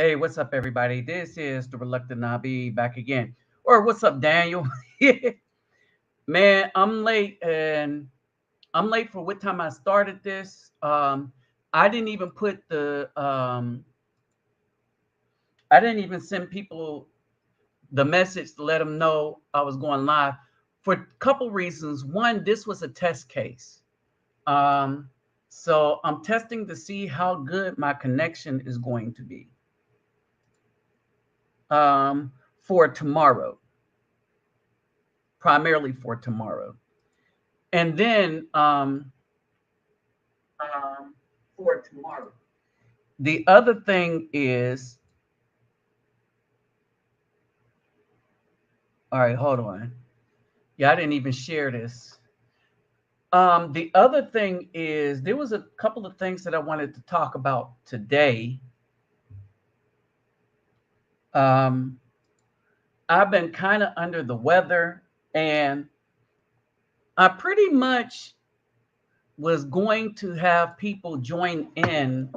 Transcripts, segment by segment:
Hey, what's up, everybody? This is the Reluctant Nabi back again. Or what's up, Daniel? Man, I'm late, and I'm late for what time I started this. I didn't even put I didn't even send people the message to let them know I was going live for a couple reasons. One, this was a test case. Um, so I'm testing to see how good my connection is going to be um, for tomorrow. Primarily for tomorrow. And then um, for tomorrow. The other thing is, all right, hold on. Yeah, I didn't even share this. The other thing is, there was a couple of things that I wanted to talk about today. Um, I've been kind of under the weather, and I pretty much was going to have people join in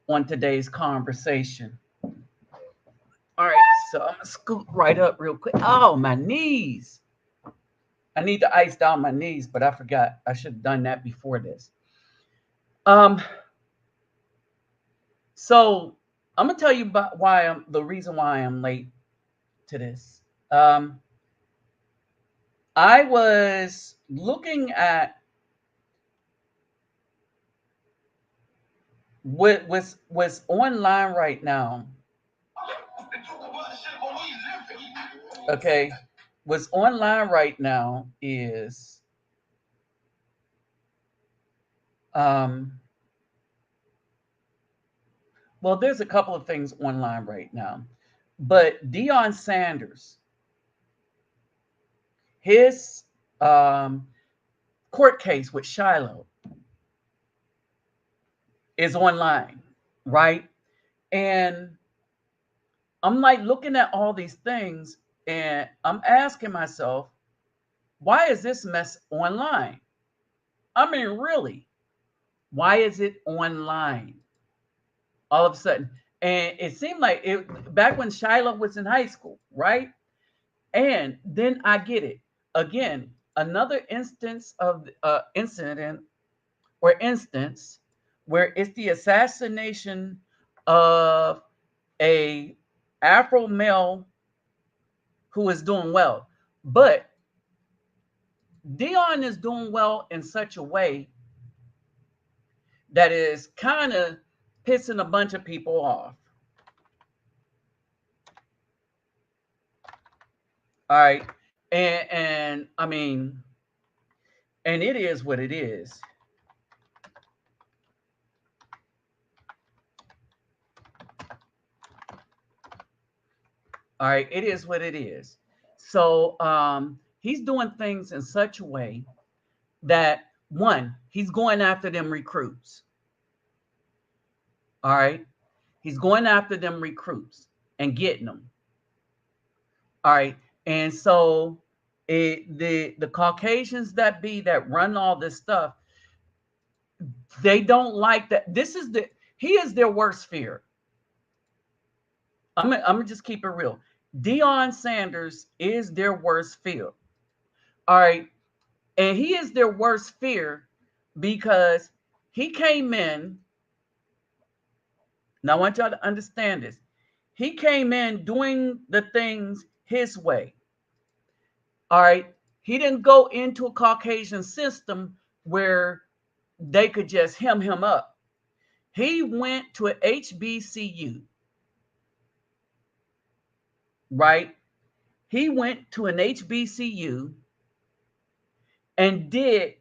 on today's conversation. All right, so I'm gonna scoot right up real quick. Oh, my knees. I need to ice down my knees, but I forgot. I should have done that before this. Um, so I'm gonna tell you about why I'm the reason why I'm late to this. Um, I was looking at what's online right now. Okay, what's online right now is um, well, there's a couple of things online right now, but Deion Sanders, his um, court case with Shiloh is online, right? And I'm like looking at all these things, and I'm asking myself, why is this mess online? I mean, really, why is it online all of a sudden? And it seemed like it back when Shiloh was in high school, right? And then I get it again. Another instance of incident or instance where it's the assassination of a Afro male who is doing well, but Dion is doing well in such a way that is kind of pissing a bunch of people off. All right, and I mean, and it is what it is. All right, it is what it is. So he's doing things in such a way that one, he's going after them recruits. All right, he's going after them recruits and getting them. All right, and so the Caucasians that run all this stuff, they don't like that. This is the he is their worst fear. I'm gonna just keep it real. Deion Sanders is their worst fear. All right, and he is their worst fear because he came in. Now I want y'all to understand this. He came in doing the things his way. All right. He didn't go into a Caucasian system where they could just him up. He went to a HBCU, right? He went to an HBCU and did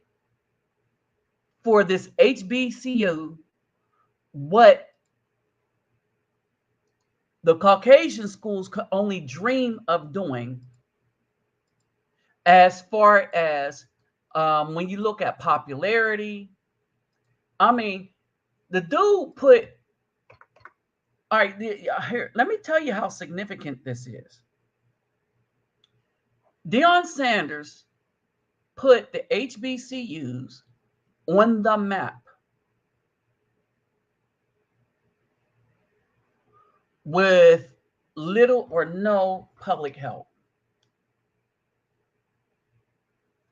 for this HBCU what the Caucasian schools could only dream of doing as far as when you look at popularity. I mean, the dude put, all right, here, let me tell you how significant this is. Deion Sanders put the HBCUs on the map with little or no public help.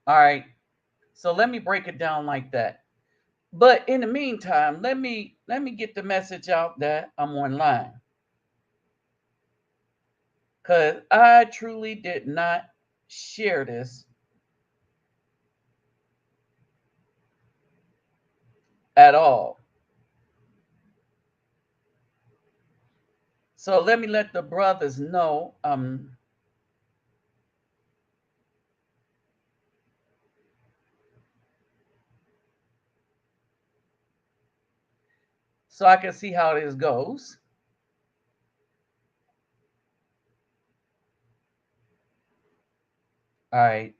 All right. So let me break it down like that. But in the meantime, let me get the message out that I'm online. Cuz I truly did not share this at all. So let me let the brothers know so I can see how this goes. All right.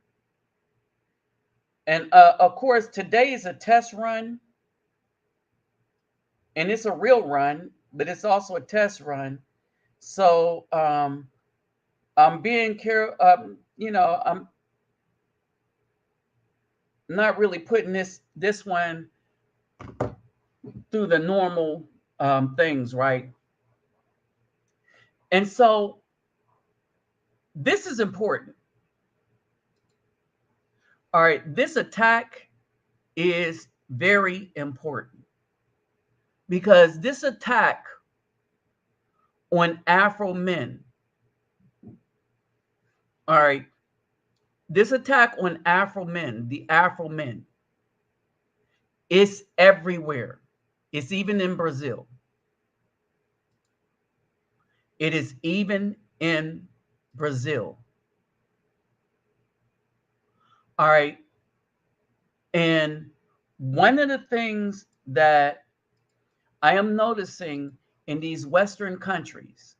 And of course, today is a test run, and it's a real run, but it's also a test run. So I'm being careful. I'm not really putting this one through the normal things, right? And so this is important. All right, this attack is very important because this attack on Afro men, all right, this attack on Afro men, the Afro men, is everywhere. It's even in Brazil. It is even in Brazil. All right. And one of the things that I am noticing in these Western countries,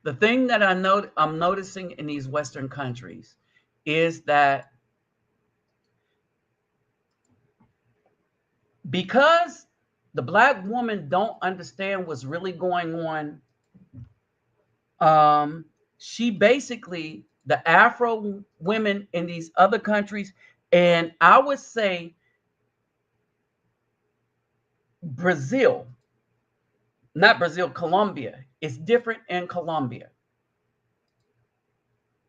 the thing that I'm noticing in these Western countries is that because the Black woman don't understand what's really going on, she basically, the Afro women in these other countries, and I would say Brazil, not Brazil, Colombia. It's different in Colombia.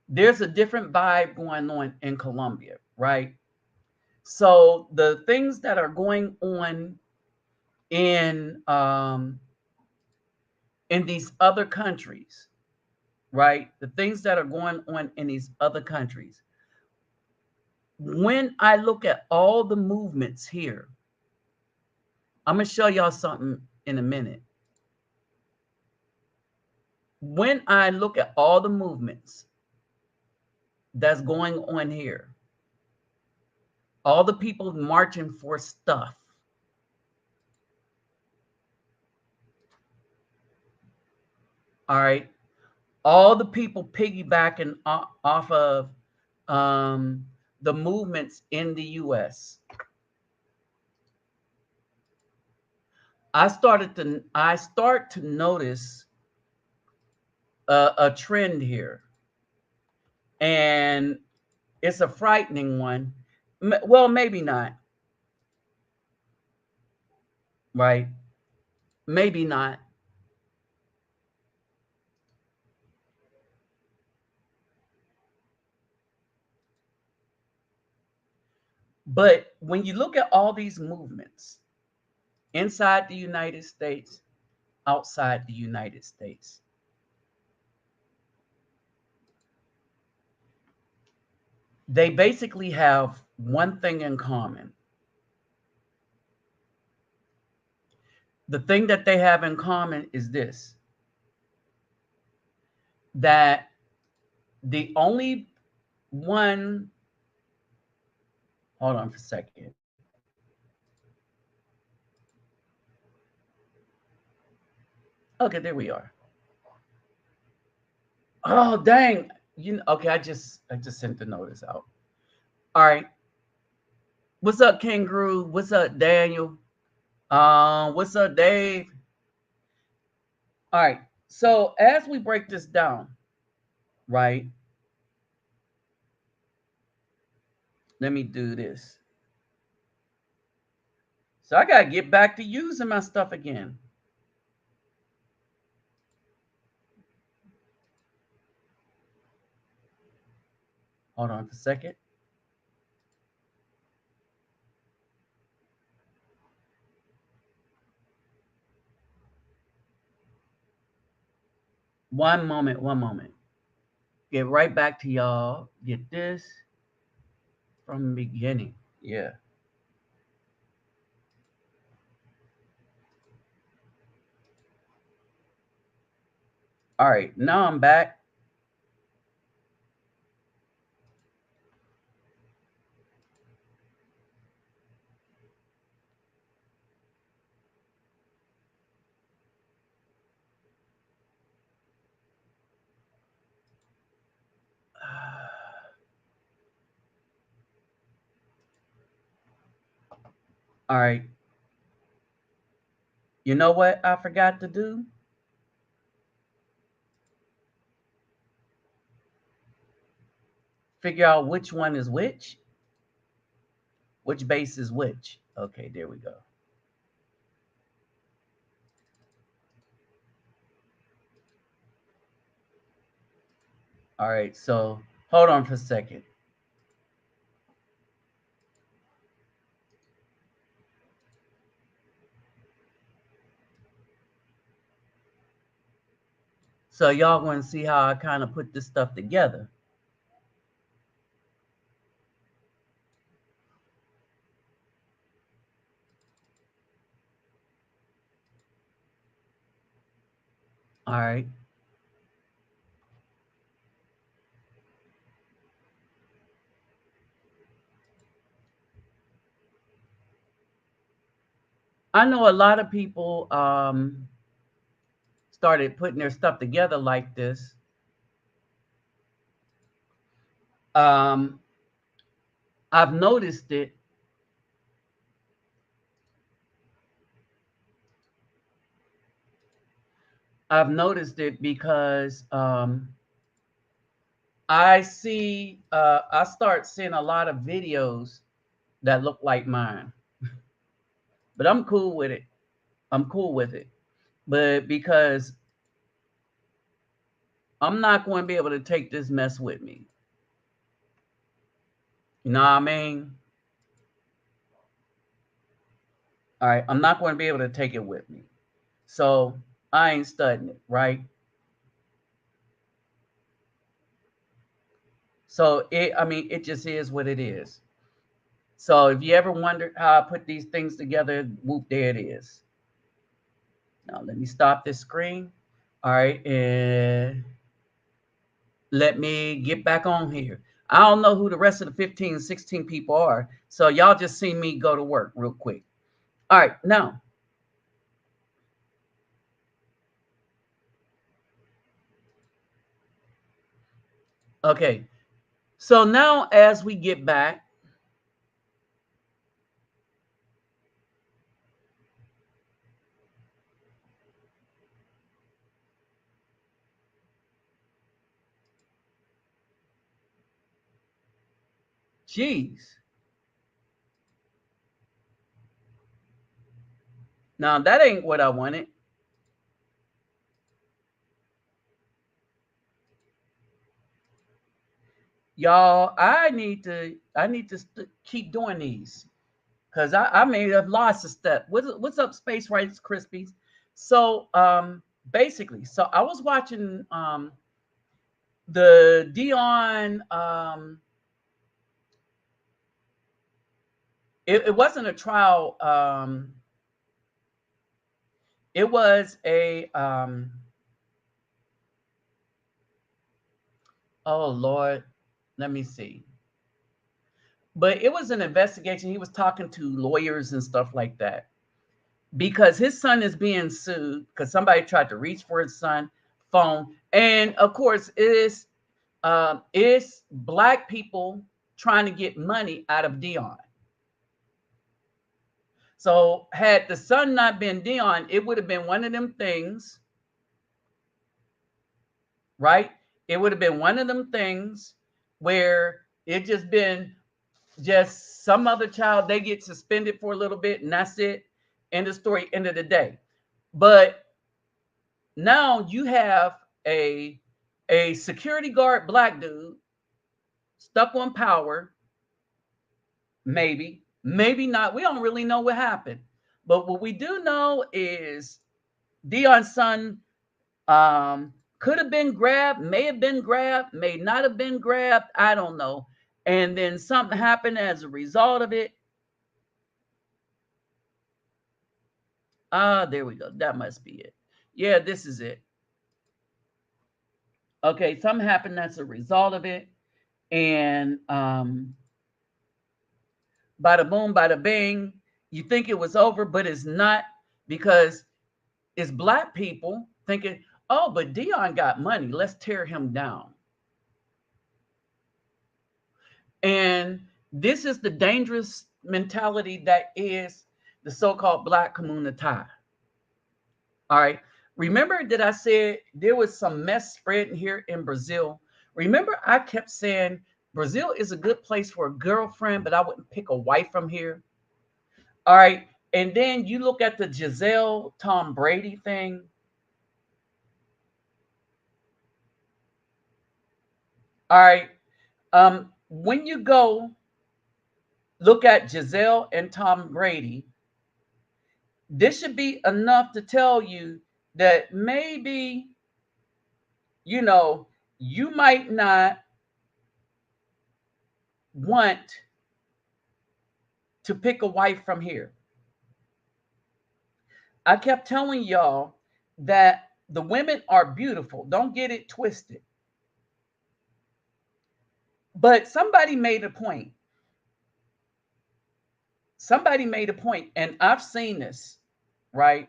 There's a different vibe going on in Colombia, right? So the things that are going on in these other countries, right? The things that are going on in these other countries. When I look at all the movements here, I'm gonna show y'all something in a minute. When I look at all the movements that's going on here, all the people marching for stuff, all right, all the people piggybacking off of the movements in the U.S. I start to notice a trend here, and it's a frightening one. Well, maybe not, right? Maybe not. But when you look at all these movements inside the United States, outside the United States, they basically have one thing in common. The thing that they have in common is this: that the only one, hold on for a second. Okay, there we are. Oh, dang. Okay, I just sent the notice out. All right. What's up, Kangaroo? What's up, Daniel? What's up, Dave? All right. So as we break this down, right? Let me do this. So I gotta get back to using my stuff again. Hold on for a second. One moment, one moment. Get right back to y'all. Get this from the beginning. Yeah. All right, now I'm back. All right. You know what I forgot to do? Figure out which one is which base is which. Okay, there we go. All right, so hold on for a second. So y'all going to see how I kind of put this stuff together. All right. I know a lot of people started putting their stuff together like this. Um, I've noticed it. I've noticed it because I start seeing a lot of videos that look like mine, but I'm cool with it. I'm cool with it, but because I'm not going to be able to take this mess with me. You know what I mean? All right, I'm not going to be able to take it with me. So I ain't studying it, right? So it just is what it is. So if you ever wondered how I put these things together, whoop, there it is. Now let me stop this screen. All right, and let me get back on here. I don't know who the rest of the 15, 16 people are. So y'all just see me go to work real quick. All right, now. Okay. So now as we get back, geez. Now that ain't what I wanted. Y'all, I need to keep doing these because I may have lost a step. What's up, Space Rice Krispies? So basically, so I was watching the Dion it wasn't a trial, it was a oh Lord, let me see. But it was an investigation. He was talking to lawyers and stuff like that because his son is being sued because somebody tried to reach for his son phone, and of course it's black people trying to get money out of Dion. So had the son not been Dion, it would have been one of them things, right? It would have been one of them things where it just been just some other child, they get suspended for a little bit and that's it. End of story, end of the day. But now you have a security guard black dude stuck on power. Maybe not. We don't really know what happened. But what we do know is Dion's son could have been grabbed, may have been grabbed, may not have been grabbed. I don't know. And then something happened as a result of it. There we go. That must be it. Yeah, this is it. Okay, something happened as a result of it. And bada boom, bada bing. You think it was over, but it's not, because it's black people thinking, oh, but Dion got money. Let's tear him down. And this is the dangerous mentality that is the so-called black community. All right. Remember that I said there was some mess spreading here in Brazil? Remember, I kept saying Brazil is a good place for a girlfriend, but I wouldn't pick a wife from here. All right. And then you look at the Giselle Tom Brady thing. All right. When you go look at Giselle and Tom Brady, this should be enough to tell you that maybe, you might not want to pick a wife from here. I kept telling y'all that the women are beautiful. Don't get it twisted. But somebody made a point. And I've seen this, right?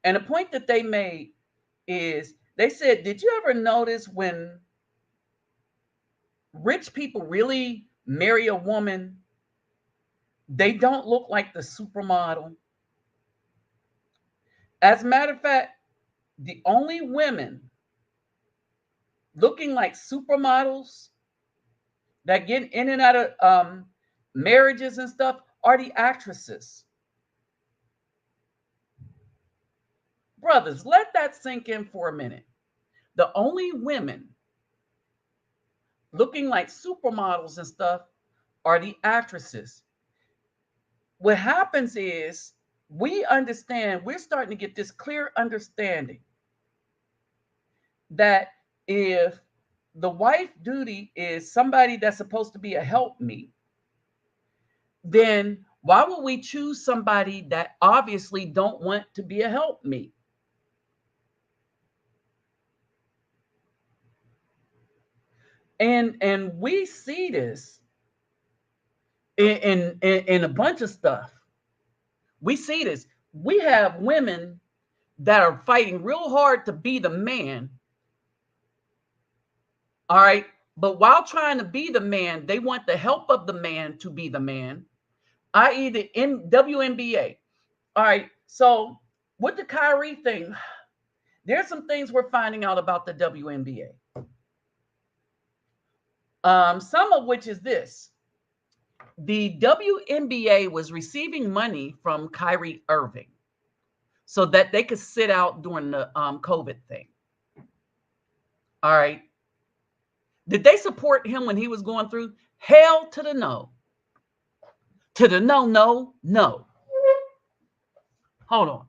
And the point that they made is they said, did you ever notice when rich people really marry a woman, they don't look like the supermodel? As a matter of fact, the only women looking like supermodels that get in and out of marriages and stuff are the actresses. Brothers, let that sink in for a minute. The only women looking like supermodels and stuff are the actresses. What happens is we're starting to get this clear understanding that if the wife duty is somebody that's supposed to be a helpmeet, then why would we choose somebody that obviously don't want to be a helpmeet? And we see this in a bunch of stuff. We see this. We have women that are fighting real hard to be the man. All right. But while trying to be the man, they want the help of the man to be the man, i.e., the WNBA. All right. So with the Kyrie thing, there's some things we're finding out about the WNBA. Some of which is this. The WNBA was receiving money from Kyrie Irving so that they could sit out during the COVID thing. All right. Did they support him when he was going through? Hell to the no. To the no, no, no. Hold on.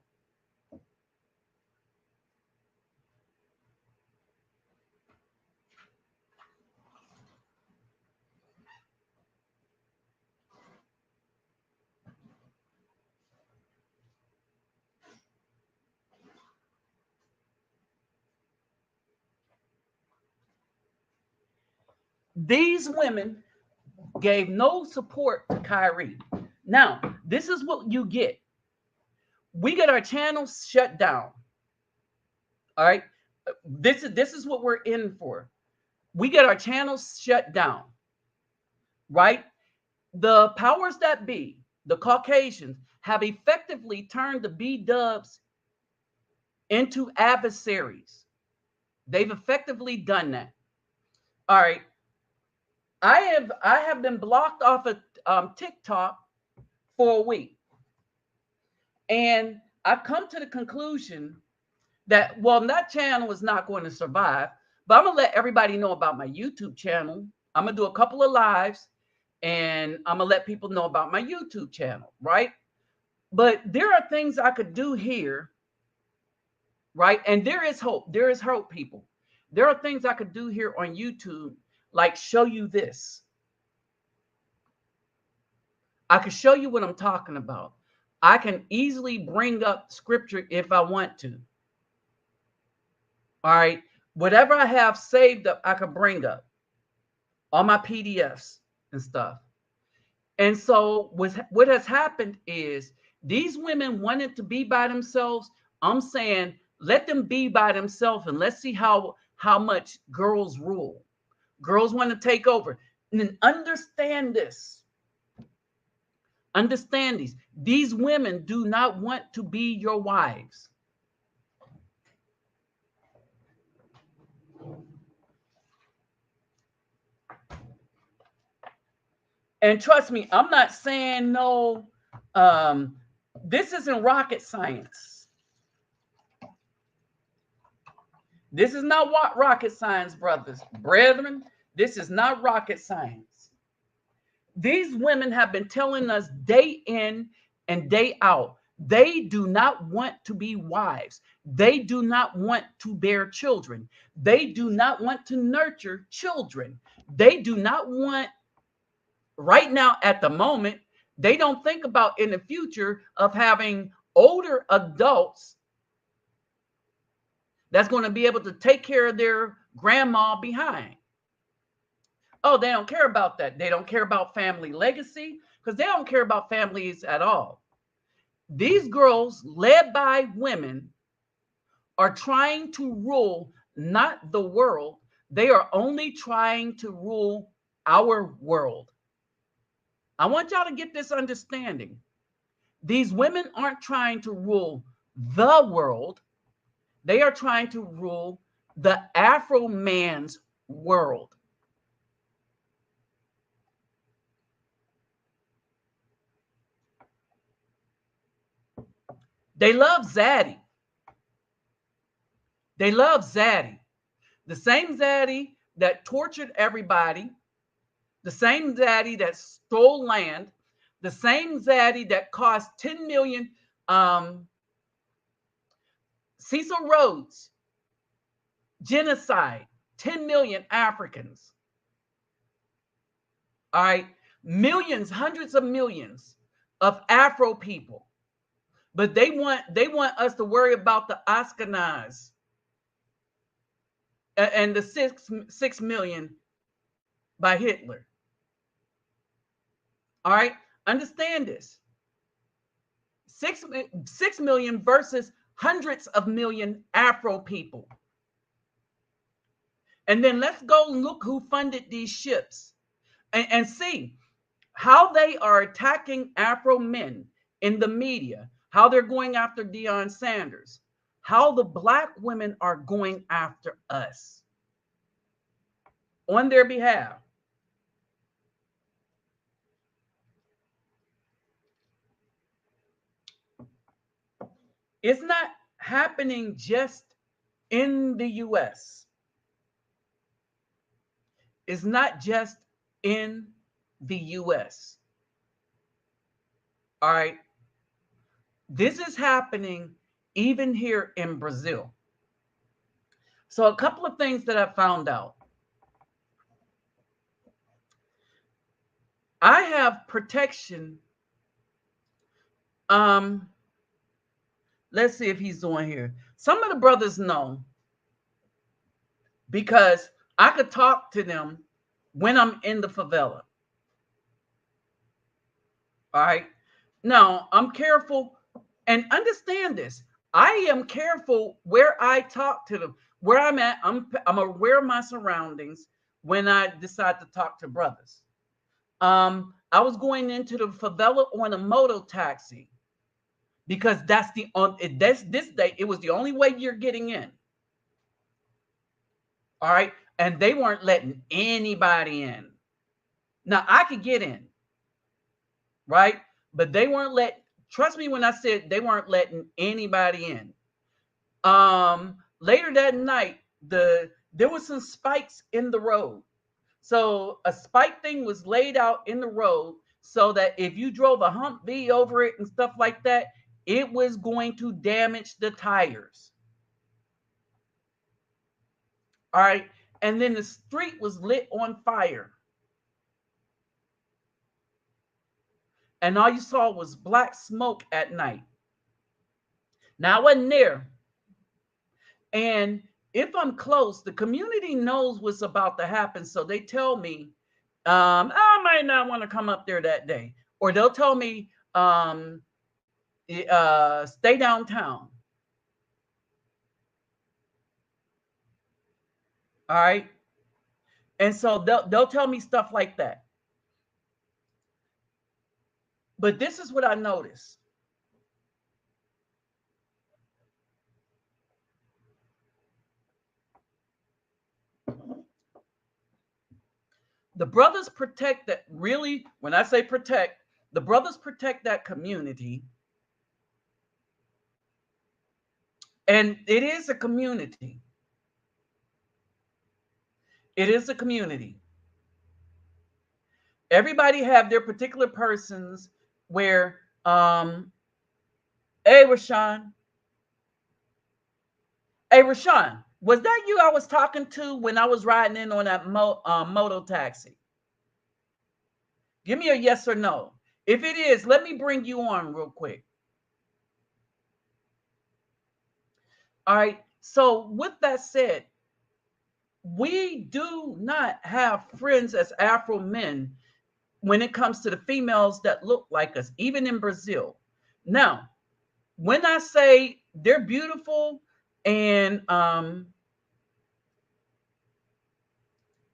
These women gave no support to Kyrie. Now, this is what you get. We get our channels shut down. All right. This is what we're in for. We get our channels shut down. Right? The powers that be, the Caucasians, have effectively turned the B-dubs into adversaries. They've effectively done that. All right. I have been blocked off of TikTok for a week. And I've come to the conclusion that, well, that channel is not going to survive, but I'm going to let everybody know about my YouTube channel. I'm going to do a couple of lives and I'm going to let people know about my YouTube channel, right? But there are things I could do here, right? And there is hope. There is hope, people. There are things I could do here on YouTube, like show you this. I could show you what I'm talking about. I can easily bring up scripture if I want to. All right. Whatever I have saved up, I could bring up all my PDFs and stuff. And so what has happened is these women wanted to be by themselves. I'm saying, let them be by themselves and let's see how much girls rule. Girls want to take over. And understand this. Understand these. These women do not want to be your wives. And trust me, I'm not saying no. This isn't rocket science. This is not what rocket science, brothers, brethren. This is not rocket science. These women have been telling us day in and day out, they do not want to be wives. They do not want to bear children. They do not want to nurture children. They do not want, right now at the moment, they don't think about in the future of having older adults that's going to be able to take care of their grandma behind. Oh, they don't care about that. They don't care about family legacy because they don't care about families at all. These girls, led by women, are trying to rule not the world. They are only trying to rule our world. I want y'all to get this understanding. These women aren't trying to rule the world. They are trying to rule the Afro man's world. They love Zaddy. They love Zaddy. The same Zaddy that tortured everybody. The same Zaddy that stole land. The same Zaddy that cost 10 million. Cecil Rhodes, genocide, 10 million Africans. All right. Millions, hundreds of millions of Afro people. But they want us to worry about the Ashkenaz and the 6 million by Hitler. All right, understand this. 6 million versus hundreds of million Afro people. And then let's go and look who funded these ships and see how they are attacking Afro men in the media. How they're going after Deion Sanders, how the Black women are going after us on their behalf. It's not happening just in the US. It's not just in the US. All right. This is happening even here in Brazil. So a couple of things that I found out. I have protection. Let's see if he's on here. Some of the brothers know because I could talk to them when I'm in the favela. All right. Now, I'm careful. And understand this. I am careful where I talk to them. Where I'm at, I'm aware of my surroundings when I decide to talk to brothers. I was going into the favela on a moto taxi because that's this day. It was the only way you're getting in. All right. And they weren't letting anybody in. Now I could get in, right? But they weren't trust me when I said they weren't letting anybody in. Later that night, there was some spikes in the road. So a spike thing was laid out in the road so that if you drove a Humvee over it and stuff like that, it was going to damage the tires. All right. And then the street was lit on fire. And all you saw was black smoke at night. Now, I wasn't there. And if I'm close, the community knows what's about to happen. So they tell me, I might not want to come up there that day. Or they'll tell me, stay downtown. All right. And so they'll tell me stuff like that. But this is what I noticed. The brothers protect that, really, when I say protect, the brothers protect that community. And it is a community. It is a community. Everybody have their particular persons where, hey, Rashawn. Hey, Rashawn, was that you I was talking to when I was riding in on that moto taxi? Give me a yes or no. If it is, let me bring you on real quick. All right. So with that said, we do not have friends as Afro men when it comes to the females that look like us, even in Brazil. Now, when I say they're beautiful and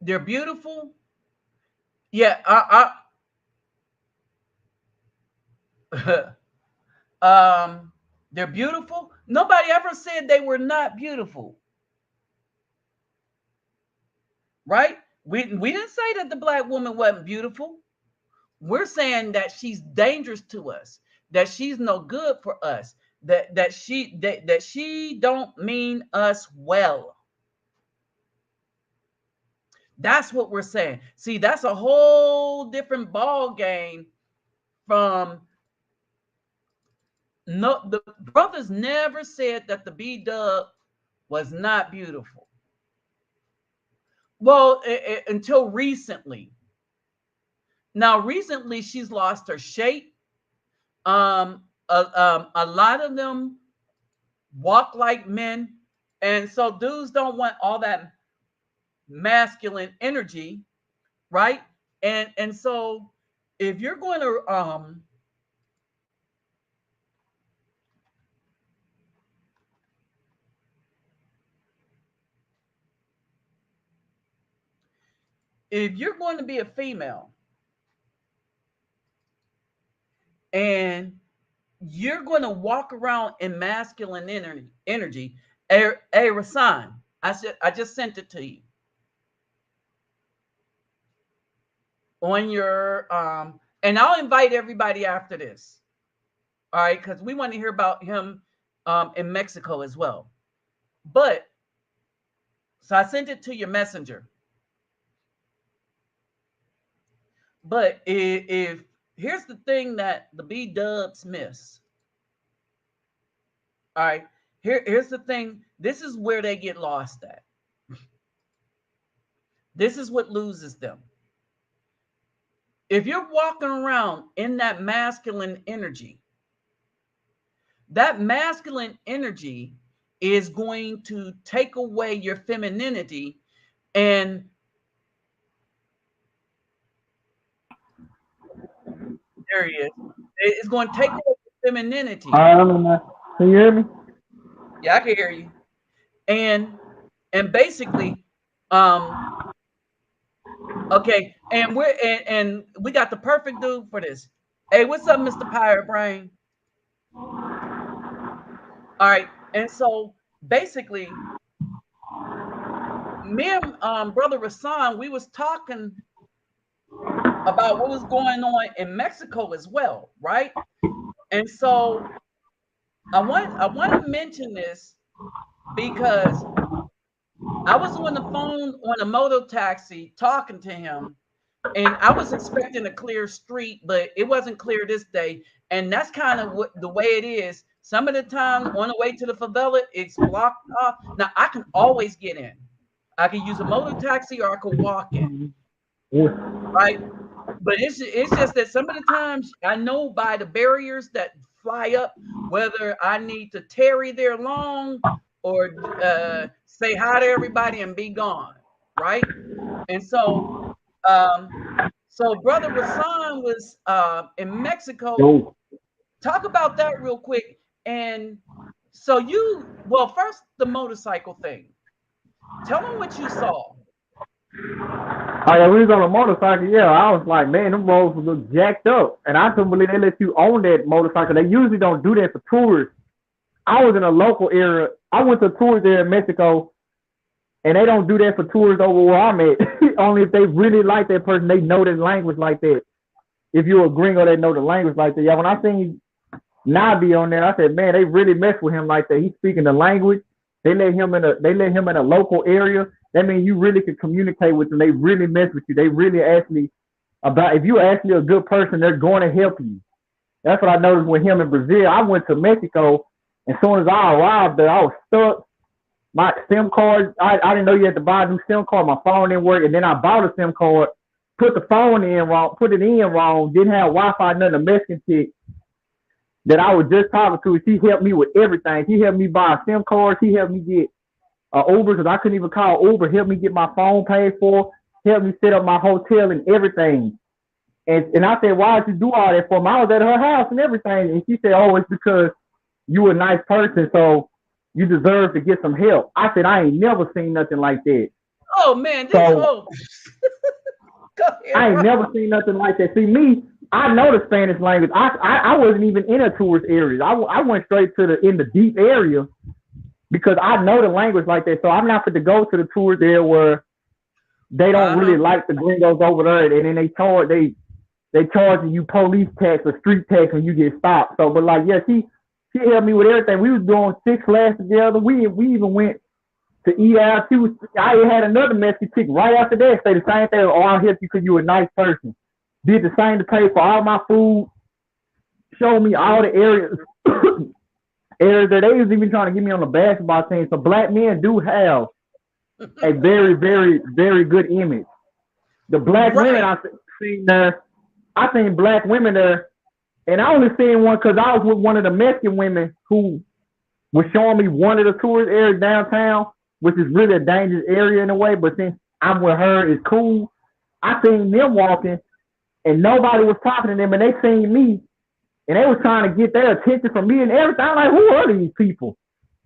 they're beautiful, yeah, they're beautiful. Nobody ever said they were not beautiful, right? We didn't say that the black woman wasn't beautiful. We're saying that she's dangerous to us, that she's no good for us, that she don't mean us well. That's what we're saying. See, that's a whole different ball game from no, the brothers never said that the B-Dub was not beautiful. Well, until recently. Now, recently she's lost her shape. A lot of them walk like men, and so dudes don't want all that masculine energy, right? And so if you're going to if you're going to be a female and you're going to walk around in masculine energy, hey Rasan, I just sent it to you on your and I'll invite everybody after this. All right, because we want to hear about him in Mexico as well. But so I sent it to your messenger. But if here's the thing that the B-Dubs miss. All right, here's the thing. This is where they get lost at. This is what loses them. If you're walking around in that masculine energy, that masculine energy is going to take away your femininity, and there he is. It's going to take away your femininity. Can you hear me? Yeah, I can hear you. And basically, okay, and we got the perfect dude for this. Hey, what's up, Mr. Pirate Brain? All right, and so basically, me and brother Rasan, we was talking about what was going on in Mexico as well, right? And so I want to mention this because I was on the phone on a moto taxi talking to him, and I was expecting a clear street, but it wasn't clear this day. And that's kind of what the way it is. Some of the time on the way to the favela, it's blocked off. Now I can always get in. I can use a motor taxi or I could walk in, Yeah. right? But it's just that some of the times I know by the barriers that fly up whether I need to tarry there long or say hi to everybody and be gone, right? And um, so Brother Rasan was in Mexico. Yo. Talk about that real quick. And so well, first the motorcycle thing. Tell them what you saw. Oh yeah, we was on a motorcycle. Yeah, I was like, man, them roads look jacked up, and I couldn't believe they let you own that motorcycle. They usually don't do that for tourists. I was in a local area. I went to a tourist area in Mexico, and they don't do that for tourists over where I'm at. Only if they really like that person, they know the language like that. If you're a gringo, they know the language like that. Yeah, when I seen Nabi on there, I said, man, they really mess with him like that. He's speaking the language. They let him in a local area. That means you really can communicate with them. They really mess with you. They really actually about if you're actually a good person, they're going to help you. That's what I noticed with him in Brazil. I went to Mexico, and as soon as I arrived there, I was stuck. My SIM card, I didn't know you had to buy a new SIM card. My phone didn't work, and then I bought a SIM card, put the phone in wrong, put it in wrong, didn't have Wi-Fi, nothing. A Mexican chick that I was just talking to, she helped me with everything. She helped me buy a SIM card. She helped me get Uber because I couldn't even call Uber. Helped me get my phone paid for. Helped me set up my hotel and everything. And I said, why did you do all that for me? I was at her house and everything. And she said, oh, it's because you a nice person, so you deserve to get some help. I said, I ain't never seen nothing like that. Oh man, this So whole go ahead, I ain't bro. never seen nothing like that. See, me, I know the Spanish language. I wasn't even in a tourist area. I went straight to in the deep area because I know the language like that. So I'm not fit to go to the tourist area where they don't really Uh-huh. like the gringos over there, and then they charging you police tax or street tax when you get stopped. So, but like, yeah, she helped me with everything. We was doing Six Flags together. We even went to eat out. I had another Mexican chick right after that say the same thing. Oh, I'll help you because you're a nice person. Did the same to pay for all my food. Showed me all the areas areas that they was even trying to get me on the basketball team. So black men do have a very, very, very good image. The black women Right. I seen there, I seen black women there, and I only seen one because I was with one of the Mexican women who was showing me one of the tourist areas downtown, which is really a dangerous area in a way. But since I'm with her, it's cool. I seen them walking, and nobody was talking to them, and they seen me, and they was trying to get their attention from me and everything. I'm like, who are these people?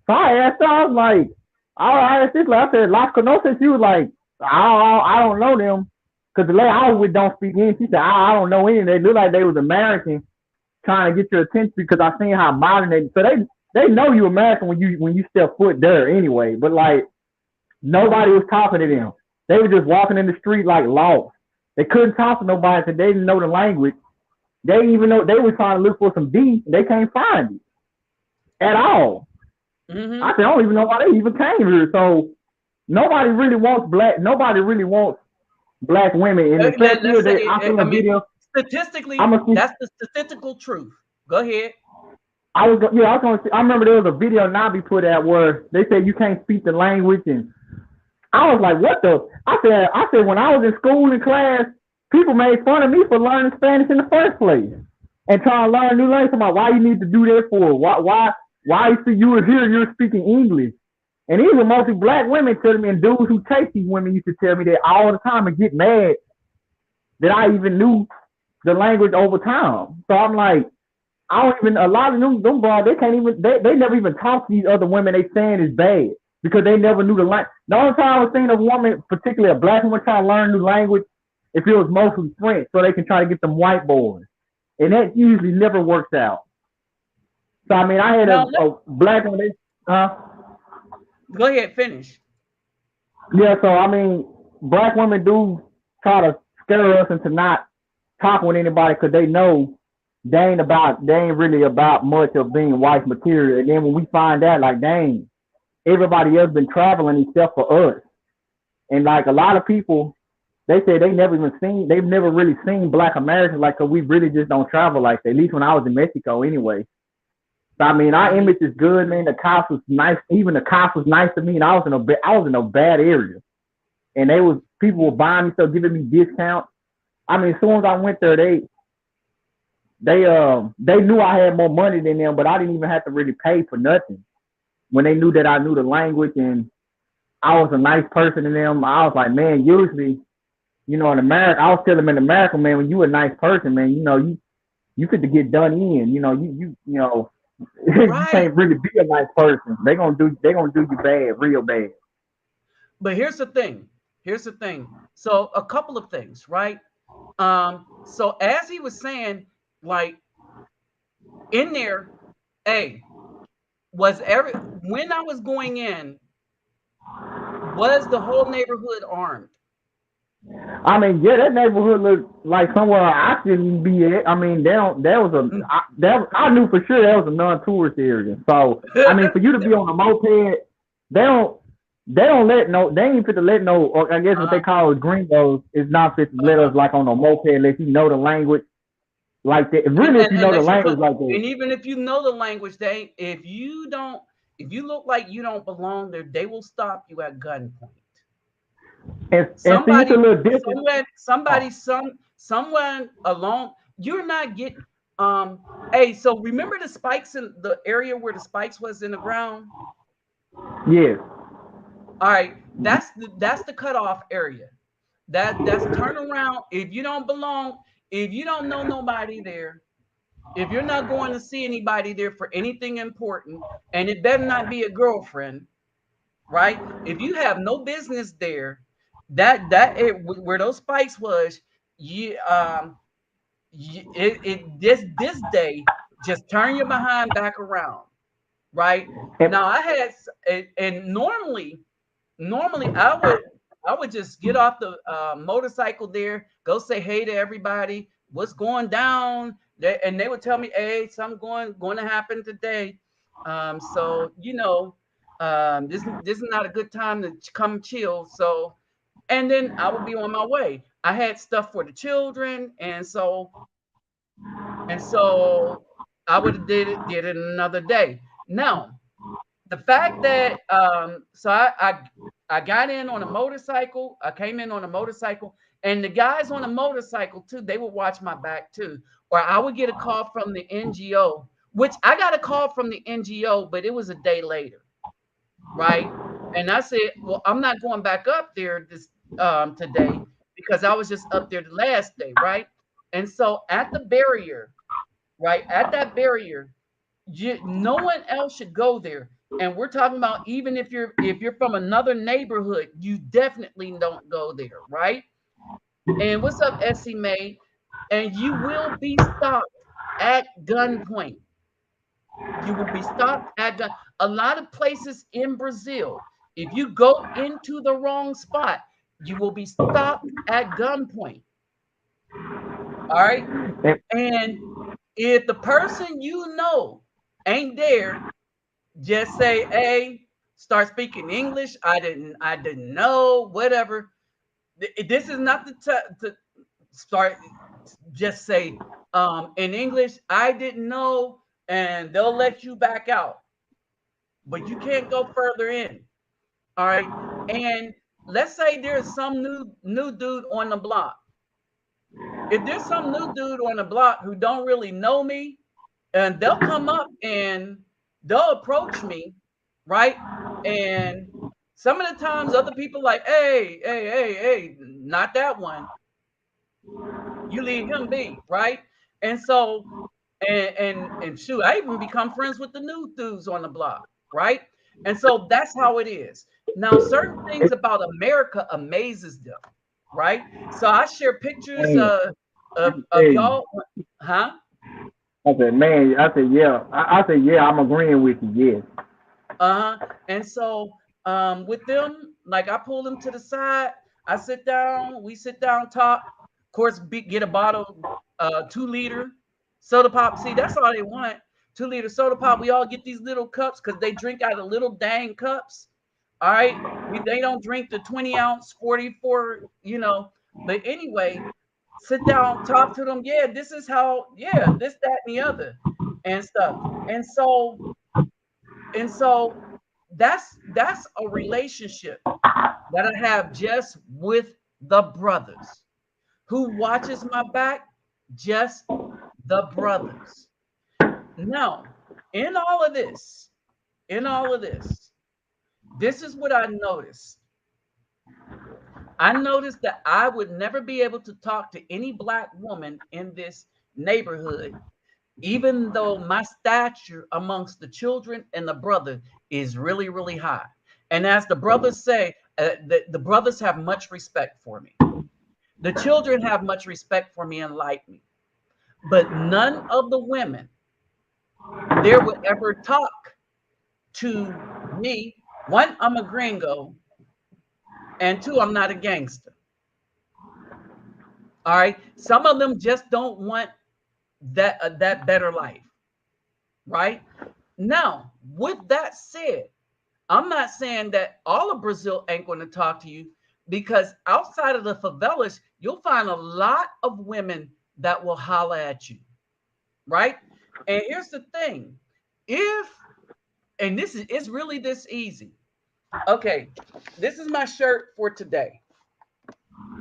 So I asked her, I was like, I asked this, like, I said, Las Conoces? She was like, I don't know them. Because the lady I was with don't speak English. She said, I don't know any. They look like they was American trying to get your attention because I seen how modern they. So they know you American when you step foot there anyway. But like nobody was talking to them. They were just walking in the street like lost. They couldn't talk to nobody because they didn't know the language. They even know they were trying to look for some D. They can't find it at all. I Mm-hmm. said, I don't even know why they even came here. So nobody really wants black. Nobody really wants black women. And the fact Let's is say, that I seen I a mean, video. I'm statistically, gonna see. that's the statistical truth. Go ahead. I was gonna. I remember there was a video Nabi put out where they said you can't speak the language, and I was like, what the? I said when I was in school in class, people made fun of me for learning Spanish in the first place and trying to learn new language. About why you need to do that for? Why you see you were here, you're speaking English. And these were mostly black women telling me, and dudes who take these women used to tell me that all the time and get mad that I even knew the language over time. So I'm like, I don't even a lot of them bro, they can't even they never even talk to these other women they saying is bad because they never knew the language. The only time I was seeing a woman, particularly a black woman, trying to learn new language, if it was mostly French, so they can try to get them white boys. And that usually never works out. So I mean I had Now, a black woman uh go ahead, finish. yeah, so I mean black women do try to scare us into not talking with anybody because they ain't really about much of being wife material. And then when we find out, like, dang, everybody else been traveling except for us. And like a lot of people, they say they've never really seen Black Americans, like, cause we really just don't travel like that. At least when I was in Mexico, anyway. So I mean, our Mm-hmm. image is good, man. The cops was nice. Even the cops was nice to me, and I was in a bad area, and people were buying me stuff, giving me discounts. I mean, as soon as I went there, they knew I had more money than them, but I didn't even have to really pay for nothing. When they knew that I knew the language and I was a nice person to them, I was like, man, usually, in America, I was telling them in America, man, when you a nice person, man, you fit to get done in. You Right. can't really be a nice person. They gonna do you bad, real bad. But here's the thing. Here's the thing. So a couple of things, right? So as he was saying, like in there, hey, was every when I was going in, was the whole neighborhood armed? I mean, yeah, that neighborhood looked like somewhere I shouldn't be at. I mean, they don't. That was a Mm. that I knew for sure that was a non-tourist area. So I mean, for you to be on a moped, they don't they don't let no they ain't fit to let no, or I guess what they uh-huh, call gringos is not fit to let uh-huh. us like on a moped unless you know the language like that. Really, if And you know the unless you language come, like that. and even if you know the language, they if you don't, if you look like you don't belong there, they will stop you at gunpoint. And see, it's a Somebody, little different. somewhere, Oh, somebody, someone along. You're not get. Hey, so remember the spikes in the area where the spikes was in the ground. yes. All right, that's the cutoff area. That's turn around. If you don't belong, if you don't know nobody there, if you're not going to see anybody there for anything important, and it better not be a girlfriend, right? If you have no business there, where those spikes was, you this day, just turn your behind back around, right? And, Now I had and normally I would just get off the motorcycle there, go say hey to everybody, what's going down, and they would tell me, hey, something going to happen today. So this is not a good time to come chill. So, and then I would be on my way. I had stuff for the children, and so I would have did it another day. Now the fact that so I got in on a motorcycle. I came in on a motorcycle, and the guys on a motorcycle too, they would watch my back too. Or I would get a call from the NGO, which I got a call from the NGO, but it was a day later, right? And I said, well, I'm not going back up there this today because I was just up there the last day, right? And so at the barrier, right at that barrier, no one else should go there. And we're talking about even if you're from another neighborhood, you definitely don't go there, right? And what's up, Essie May? And you will be stopped at gunpoint. You will be stopped at gun. A lot of places in Brazil, if you go into the wrong spot, you will be stopped at gunpoint. All right. and, And if the person you know ain't there, just say, "Hey," start speaking English. I didn't know, whatever. This is not the time to start. Just say, in English, "I didn't know," and they'll let you back out, but you can't go further in. All right. And let's say there's some new dude on the block. If there's some new dude on the block who don't really know me, and they'll come up and they'll approach me, right? And some of the times other people like, hey, hey, hey, hey, not that one. You leave him be, right? And so and shoot, I even become friends with the new dudes on the block, right? And so that's how it is. Now, certain things about America amazes them, right? So I share pictures and of hey, y'all, huh? I said, man, I said, yeah. I said, yeah, I'm agreeing with you, yes. Uh-huh. And so with them, like I pull them to the side, I sit down, we sit down, talk. course, get a bottle, 2 liter soda pop. See, that's all they want. 2 liter soda pop. We all get these little cups because they drink out of little dang cups. All right. They don't drink the 20 ounce, 44, But anyway, sit down, talk to them. Yeah, this is how, yeah, this, that, and the other and stuff. And so that's a relationship that I have just with the brothers. Who watches my back? Just the brothers. Now, in all of this, in all of this, this is what I noticed. I noticed that I would never be able to talk to any black woman in this neighborhood, even though my stature amongst the children and the brother is really, really high. And as the brothers say, the brothers have much respect for me. The children have much respect for me and like me. But none of the women there would ever talk to me. One, I'm a gringo. And two, I'm not a gangster. All right. Some of them just don't want that better life. Right? Now, with that said, I'm not saying that all of Brazil ain't going to talk to you, because outside of the favelas, you'll find a lot of women that will holler at you. Right? And here's the thing. And this is, it's really this easy. Okay, this is my shirt for today.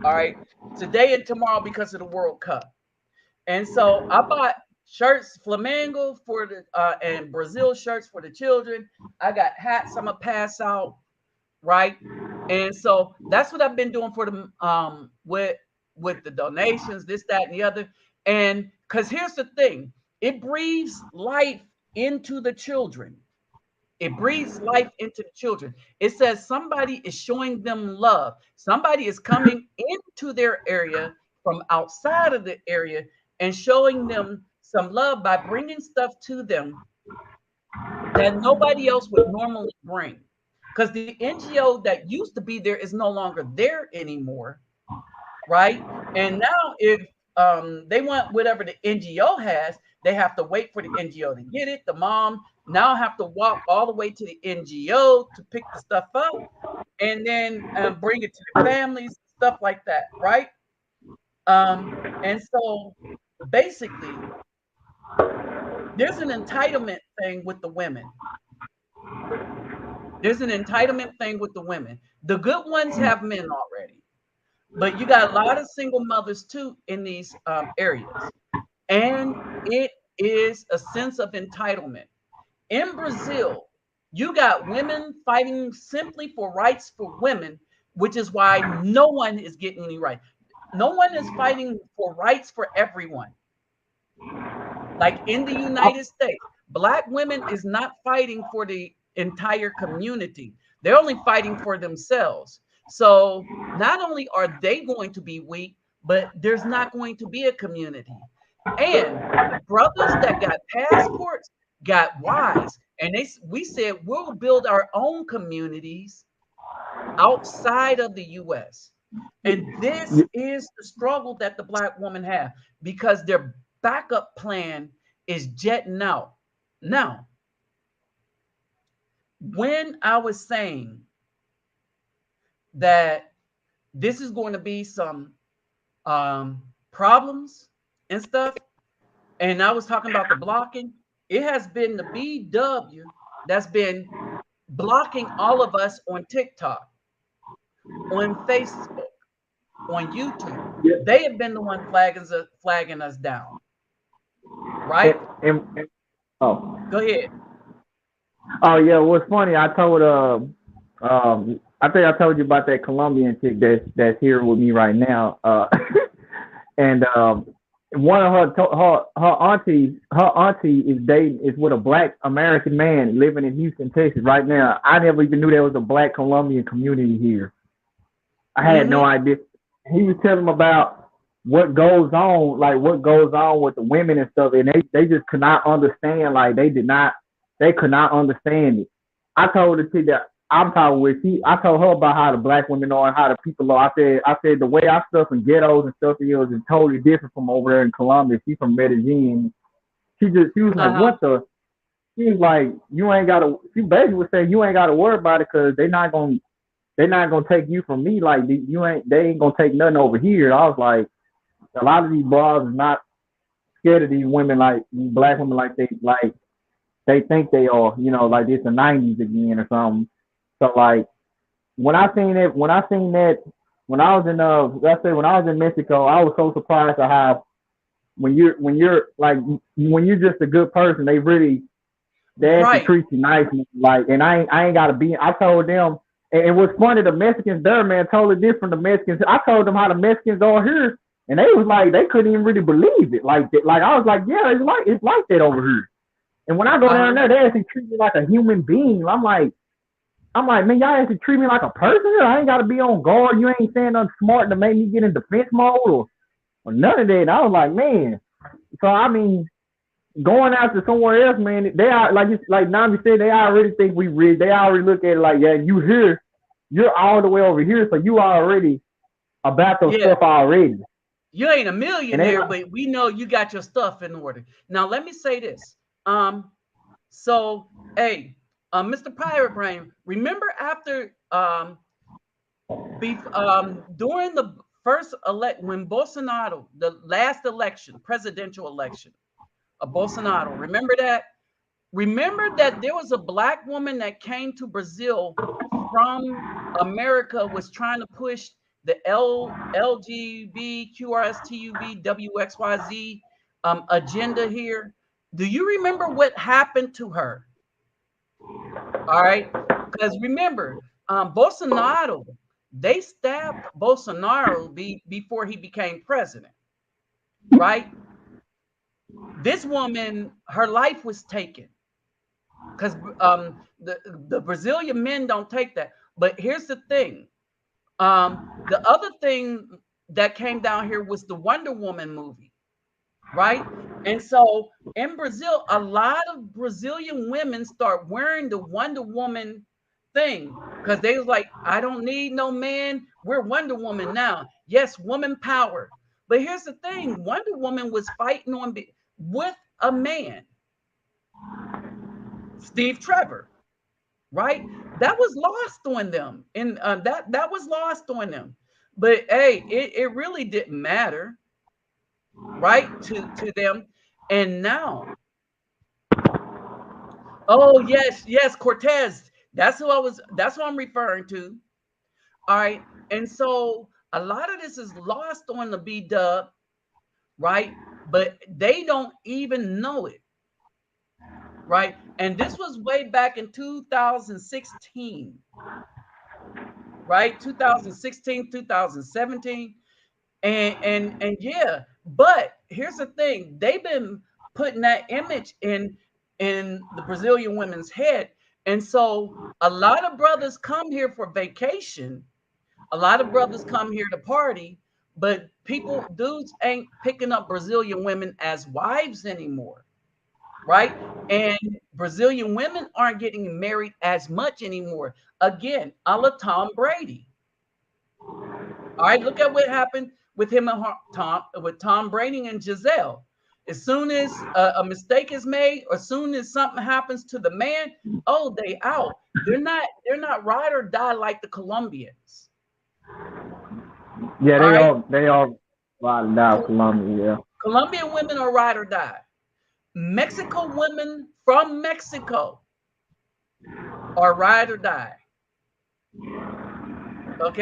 All right, today and tomorrow because of the World Cup. And so I bought shirts, Flamengo for the and Brazil shirts for the children. I got hats I'm gonna pass out, right? And so that's what I've been doing for the with the donations, this, that, and the other. And because here's the thing, it breathes life into the children. It breathes life into the children. It says somebody is showing them love. Somebody is coming into their area from outside of the area and showing them some love by bringing stuff to them that nobody else would normally bring. Because the NGO that used to be there is no longer there anymore, right? And now if they want whatever the NGO has, they have to wait for the NGO to get it. The mom now have to walk all the way to the NGO to pick the stuff up and then bring it to the families, stuff like that, right? And so basically, there's an entitlement thing with the women. There's an entitlement thing with the women. The good ones have men already, but you got a lot of single mothers too in these areas. And it is a sense of entitlement. In Brazil, you got women fighting simply for rights for women, which is why no one is getting any right. No one is fighting for rights for everyone. Like in the United States, Black women is not fighting for the entire community. They're only fighting for themselves. So not only are they going to be weak, but there's not going to be a community. And the brothers that got passports got wise, and we said we'll build our own communities outside of the U.S. And this is the struggle that the Black women have, because their backup plan is jetting out. Now, when I was saying that this is going to be some problems and stuff, and I was talking about the blocking, it has been the BW that's been blocking all of us on TikTok, on Facebook, on YouTube. Yeah. They have been the one flagging us down, right? Oh. Go ahead. Oh yeah, what's funny? I think I told you about that Colombian chick that's here with me right now. And one of her auntie is with a Black American man living in Houston, Texas right now. I never even knew there was a Black Colombian community here. I had no idea. He was telling me about what goes on with the women and stuff, and they just could not understand. Like they could not understand it. I told her that I'm talking with I told her about how the black women are and how the people are. I said the way our stuff in ghettos and stuff is totally different from over there in Colombia. She's from Medellin. She was like, Uh-huh. what the? She was like, you ain't gotta. She basically was saying you ain't gotta worry about it because they not gonna take you from me. Like they ain't gonna take nothing over here. I was like, a lot of these bras is not scared of these women like these black women like they think they are. Like it's the '90s again or something. So like when I seen that when I was in let's say when I was in Mexico, I was so surprised at how when you're just a good person, they actually Right. treat you nice. Like, and I ain't gotta be. I told them, and what's funny, the Mexicans there, man, totally different. The Mexicans, I told them how the Mexicans are here, and they was like, they couldn't even really believe it. Like I was like, yeah, it's like that over here. And when I go down Uh-huh. there, they actually treat me like a human being. I'm like, man, y'all actually treat me like a person. I ain't gotta be on guard. You ain't saying nothing smart to make me get in defense mode or none of that. And I was like, man. So I mean, going out to somewhere else, man, they are like Nami said, they already think we rich. They already look at it like, yeah, you're all the way over here, so you already about those Yeah. stuff already. You ain't a And they millionaire, like, but we know you got your stuff in order. Now, let me say this. So, hey, Mr. Pirate Brain, remember after during the first elect when Bolsonaro, the last election, presidential election of Bolsonaro, remember that? Remember that there was a black woman that came to Brazil from America, was trying to push the LGBTQRSTUVWXYZ agenda here. Do you remember what happened to her? All right, because remember, Bolsonaro, they stabbed Bolsonaro before he became president, right? This woman, her life was taken because the Brazilian men don't take that. But here's the thing: the other thing that came down here was the Wonder Woman movie, right? And so in Brazil, a lot of Brazilian women start wearing the Wonder Woman thing because they was like, I don't need no man. We're Wonder Woman now. Yes, woman power. But here's the thing: Wonder Woman was fighting with a man, Steve Trevor, right? That was lost on them, and that was lost on them. But hey, it really didn't matter, right, to them. And now, oh yes, yes, Cortez. That's who I'm referring to. All right. And so a lot of this is lost on the B dub, right? But they don't even know it, right? And this was way back in 2016, right? 2016, 2017. And yeah, but here's the thing: they've been putting that image in the Brazilian women's head, and so a lot of brothers come here for vacation, a lot of brothers come here to party, but dudes ain't picking up Brazilian women as wives anymore, right? And Brazilian women aren't getting married as much anymore, again, a la Tom Brady. All right, look at what happened with him and Tom Brady and Giselle. As soon as a mistake is made, or as soon as something happens to the man, oh, they out. They're not ride or die like the Colombians. yeah, All right, they all riding down Col- Columbia. Yeah. Colombian women are ride or die. Mexico women from Mexico are ride or die.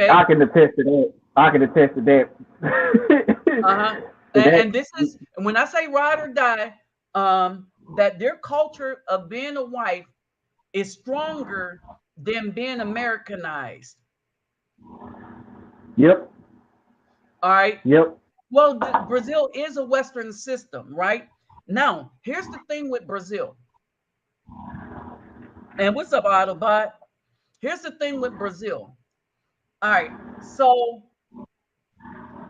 I Okay. can attest to that. I can attest to that. Uh-huh. that And this is, and when I say ride or die, that their culture of being a wife is stronger than being Americanized. yep, All right. yep. Well, Brazil is a Western system, right? Now, here's the thing with Brazil. And what's up, Autobot? Here's the thing with Brazil. All right. So,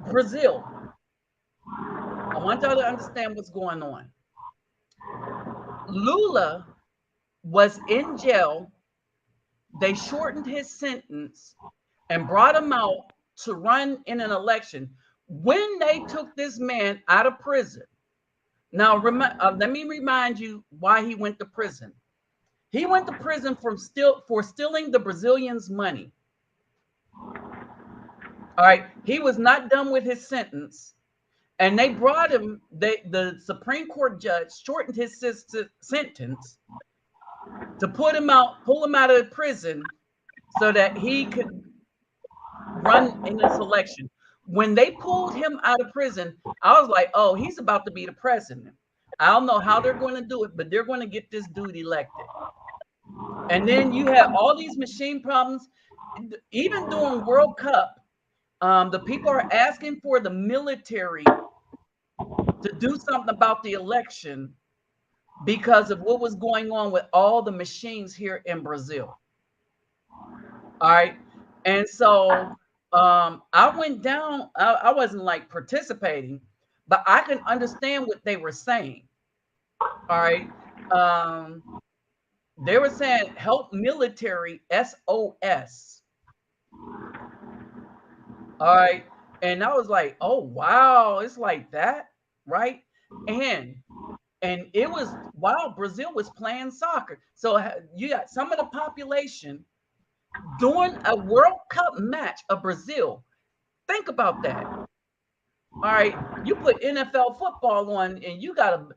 Brazil, I want y'all to understand what's going on. Lula was in jail they shortened his sentence and brought him out to run in an election. When they took this man out of prison, now let me remind you why he went to prison. He went to prison for stealing the Brazilians' money. All right, he was not done with his sentence, and they brought him. The Supreme Court judge shortened his sentence to pull him out of prison, so that he could run in this election. When they pulled him out of prison, I was like, "Oh, he's about to be the president." I don't know how they're going to do it, but they're going to get this dude elected. And then you have all these machine problems. Even during World Cup, the people are asking for the military to do something about the election because of what was going on with all the machines here in Brazil. All right. And so I went down, I wasn't like participating, but I can understand what they were saying. All right. They were saying help military SOS. All right. And I was like, oh wow, it's like that, right? And it was while Brazil was playing soccer. So you got some of the population during a World Cup match of Brazil. Think about that. All right. You put NFL football on and you got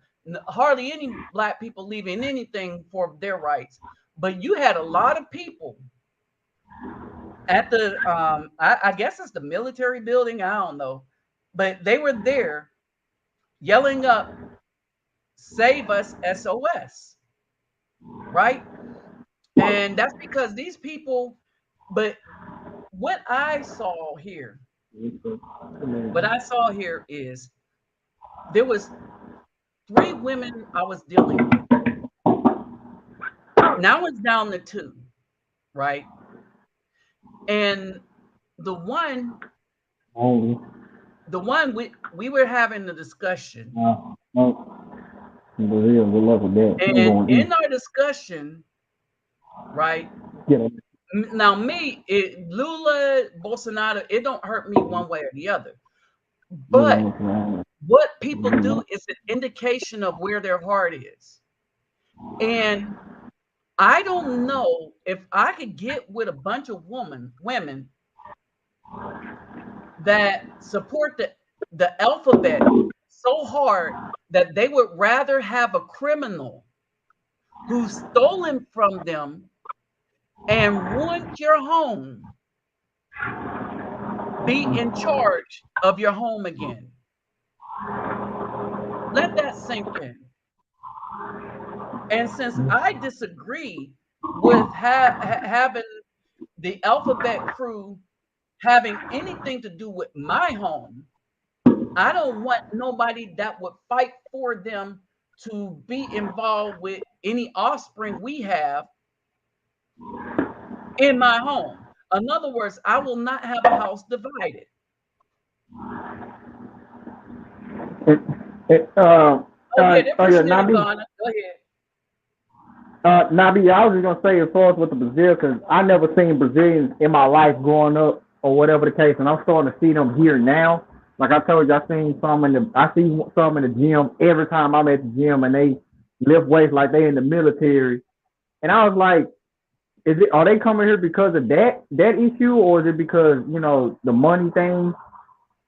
hardly any black people leaving anything for their rights. But you had a lot of people at the I guess it's the military building, I don't know, but they were there yelling up, save us SOS, right? And that's because these people, but what I saw here is there was 3 women I was dealing with. Now it's down to 2, right? And the one we were having the discussion. And in our discussion, right? Now Lula, Bolsonaro, it don't hurt me one way or the other. But what people do is an indication of where their heart is. And I don't know if I could get with a bunch of women that support the alphabet so hard that they would rather have a criminal who's stolen from them and ruined your home be in charge of your home again. Let that sink in. And since I disagree with having the alphabet crew having anything to do with my home, I don't want nobody that would fight for them to be involved with any offspring we have in my home. In other words, I will not have a house divided. Nabi, go ahead. Nabi, I was just gonna say as far as with the Brazil, because I never seen Brazilians in my life growing up or whatever the case, and I'm starting to see them here now. Like I told you, I see some in the gym every time I'm at the gym, and they lift weights like they in the military. And I was like, are they coming here because of that issue, or is it because the money thing,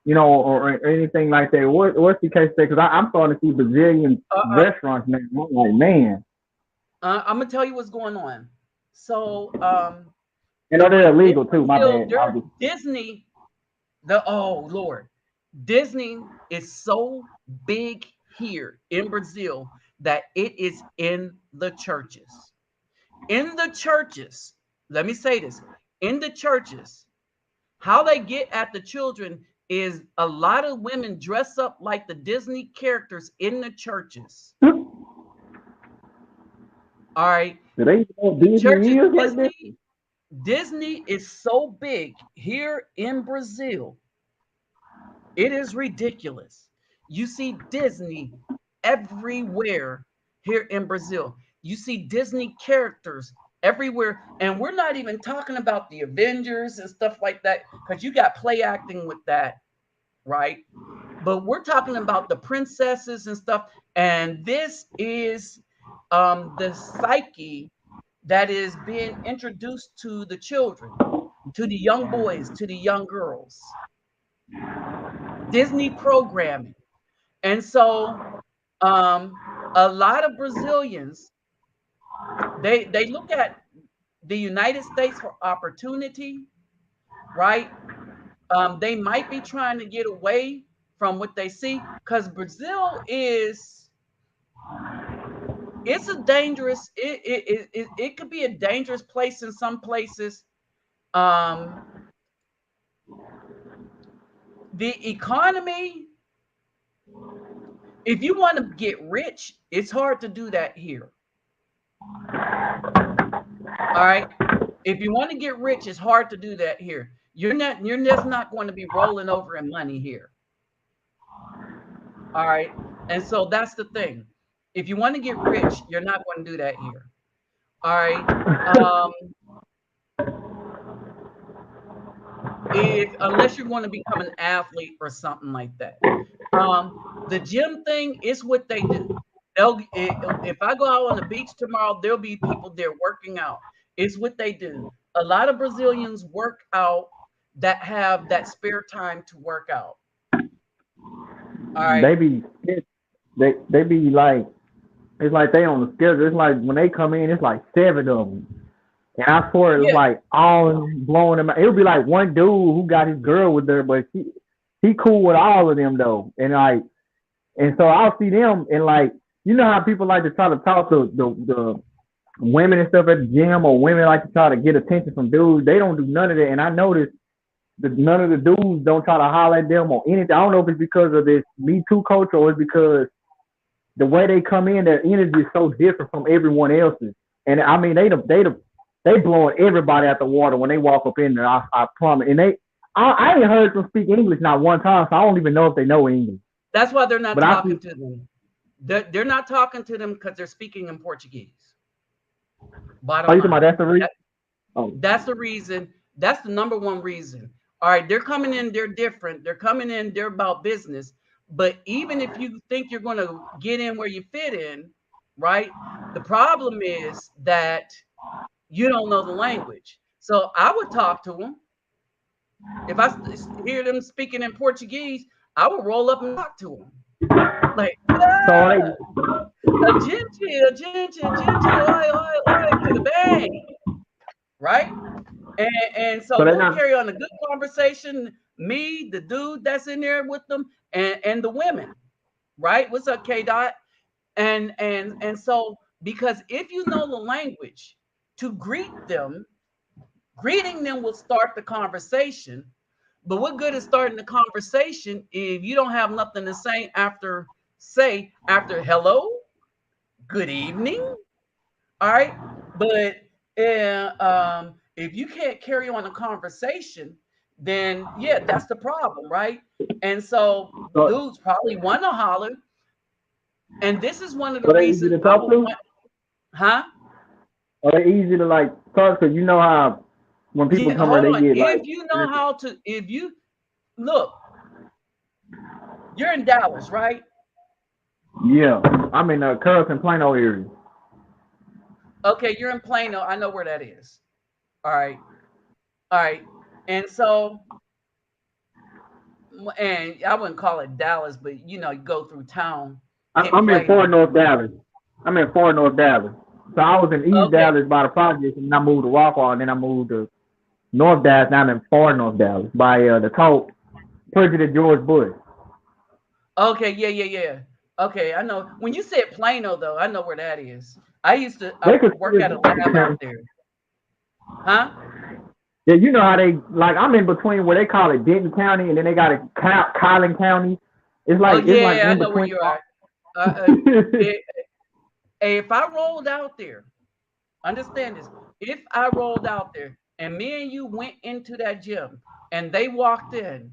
or anything like that? What's the case there? Because I'm starting to see Brazilian restaurants now. I'm like, man. I'm gonna tell you what's going on. So, they're illegal too. My bad. Disney, oh Lord, Disney is so big here in Brazil that it is in the churches. In the churches, let me say this: in the churches, how they get at the children is a lot of women dress up like the Disney characters in the churches. All right. Disney is so big here in Brazil. It is ridiculous. You see Disney everywhere here in Brazil. You see Disney characters everywhere. And we're not even talking about the Avengers and stuff like that, because you got play acting with that, right? But we're talking about the princesses and stuff. And this is the psyche that is being introduced to the children, to the young boys, to the young girls. Disney programming. And so a lot of Brazilians, they look at the United States for opportunity, right? They might be trying to get away from what they see, because Brazil is, it's a dangerous, it could be a dangerous place in some places. Um, the economy, if you want to get rich, it's hard to do that here. All right. If you want to get rich, it's hard to do that here. You're just not going to be rolling over in money here. All right. And so that's the thing. If you want to get rich, you're not going to do that here. All right. Um, if unless you're going to become an athlete or something like that. The gym thing is what they do. If I go out on the beach tomorrow, there'll be people there working out. It's what they do. A lot of Brazilians work out that have that spare time to work out. All right. They be they be like it's like they on the schedule. It's like when they come in, it's like seven of them. And I swear it was Yeah, like all of them blowing them out. It would be like one dude who got his girl with her, but he cool with all of them though. And so I'll see them and like you know how people like to try to talk to the women and stuff at the gym or women like to try to get attention from dudes. They don't do none of that. And I noticed that none of the dudes don't try to holler at them or anything. I don't know if it's because of this Me Too culture or it's because the way they come in, their energy is so different from everyone else's. And I mean, they blowing everybody out the water when they walk up in there. I promise. And I ain't heard them speak English not one time, so I don't even know if they know English. that's why they're not But I see. talking to them. They're not talking to them because they're speaking in Portuguese. Oh, Bottom you talking about line. that's the reason? Oh, That's the reason. That's the number one reason. All right, they're coming in, they're different. They're coming in, they're about business. But even if you think you're going to get in where you fit in, right? The problem is that you don't know the language. So I would talk to them. If hear them speaking in Portuguese, I would roll up and talk to them. Like, so ah, a gente, oi, oi, oi, to the bang, right? And so they're we'll not. carry on a good conversation. Me, the dude that's in there with them, and the women, right? What's up, K Dot? And so because if you know the language to greet them, greeting them will start the conversation. But what good is starting the conversation if you don't have nothing to say after hello, good evening, all right? But if you can't carry on a conversation, then yeah, that's the problem, right? And so So, dudes probably want to holler, and this is one of the so they easy reasons to I talk would to. want, huh? Or they easy to like talk to. You know how when people Yeah, come here, hold they on. get like. If you know how to, if you look, you're in Dallas, right? Yeah, I'm in the Carrollton Plano area. Okay, you're in Plano. I know where that is. All right, all right. And so, and I wouldn't call it Dallas, but you go through town, hit I'm in Fort Plano. North Dallas. I'm in Fort North Dallas. So I was in East Okay, Dallas by the project, and then I moved to Waukon, and then I moved to North Dallas. Now I'm in Fort North Dallas by the toll President George Bush. okay, yeah, yeah, yeah. Okay, I know. When you said Plano, though, I know where that is. I used to They work consider at a it Dallas lab out County. there, huh? Yeah, you know how they like. I'm in between where they call it Denton County, and then they got it Collin County. Oh It's like yeah, I in know where between. you are. It, if I rolled out there, understand this. If I rolled out there and me and you went into that gym and they walked in,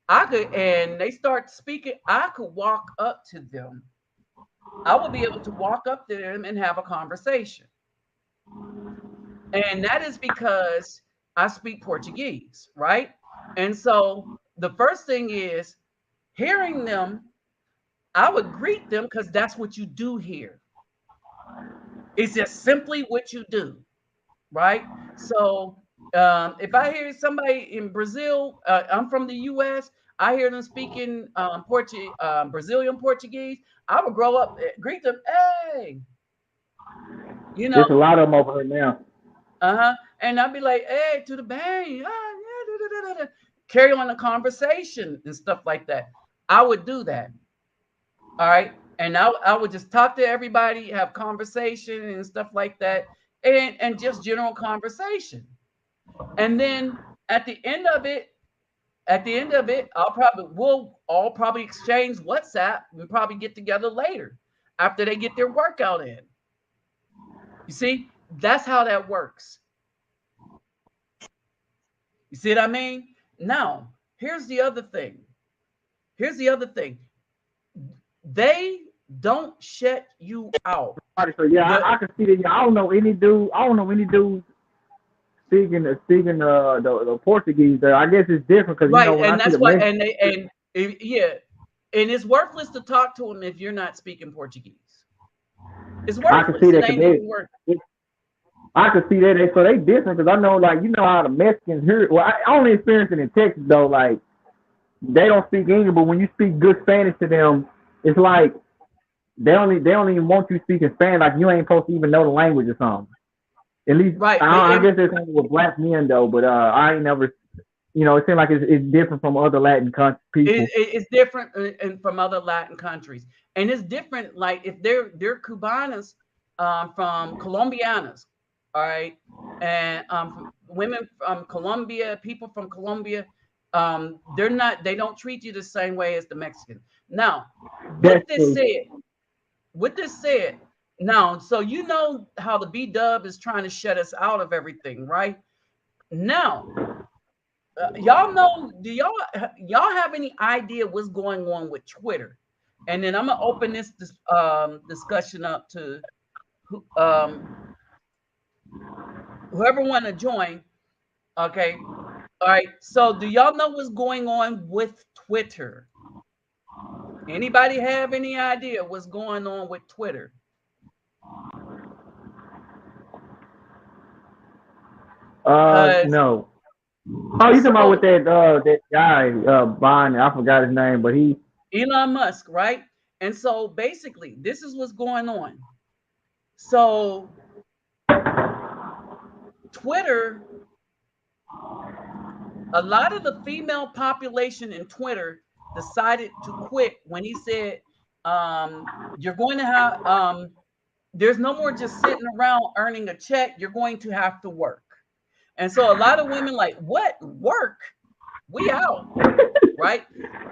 I could, and they start speaking, I could walk up to them. I would be able to walk up to them and have a conversation. And that is because I speak Portuguese, right? And so the first thing is hearing them, I would greet them because that's what you do here. It's just simply what you do, right? So if I hear somebody in Brazil, I'm from the U.S., I hear them speaking Brazilian Portuguese, I would grow up, greet them, hey, you There's know, a lot of them over here now. and I'd be like, hey, to the bang, ah, yeah, da, da, da, da. Carry on the conversation and stuff like that. I would do that. All right. And I would just talk to everybody, have conversation and stuff like that, and just general conversation. And then at the end of it, we'll all probably exchange WhatsApp and probably get together later after they get their workout in. You see, that's how that works. You see what I mean? Now, here's the other thing. Here's the other thing. They don't shut you out. So yeah, The I can see that. I don't know any dude. I don't know any dude speaking the Portuguese there. I guess it's different because Right, when I and see that's the why, Mexicans, yeah, and it's worthless to talk to them if you're not speaking Portuguese. It's I can see worthless. It that ain't because even worth. I can see that so they different because I know like how the Mexicans here. Well, I only experienced it in Texas though. Like they don't speak English, but when you speak good Spanish to them, it's like they don't even want you speaking Spanish. Like you ain't supposed to even know the language or something. At least Right, I guess that's only with black men though. But I ain't never. It seems like it's different from other Latin people. it's different from other Latin countries, and it's different. Like if they're Cubanas, from Colombianas, all right, and women from Colombia, people from Colombia, they don't treat you the same way as the Mexican. Now, That's with this true. said, with this said, now, so you know how the B Dub is trying to shut us out of everything, right? Now, y'all know, do y'all have any idea what's going on with Twitter? And then I'm gonna open this discussion up to um, whoever want to join. Okay, all right. So, do y'all know what's going on with Twitter? Anybody have any idea what's going on with Twitter? Because No. Oh, you talking about with so that guy Bond? I forgot his name, but he. Elon Musk, right? And so basically, this is what's going on. So Twitter, a lot of the female population in Twitter decided to quit when he said, "You're going to have there's no more just sitting around earning a check. You're going to have to work." And so a lot of women like, "What work? We out, right?"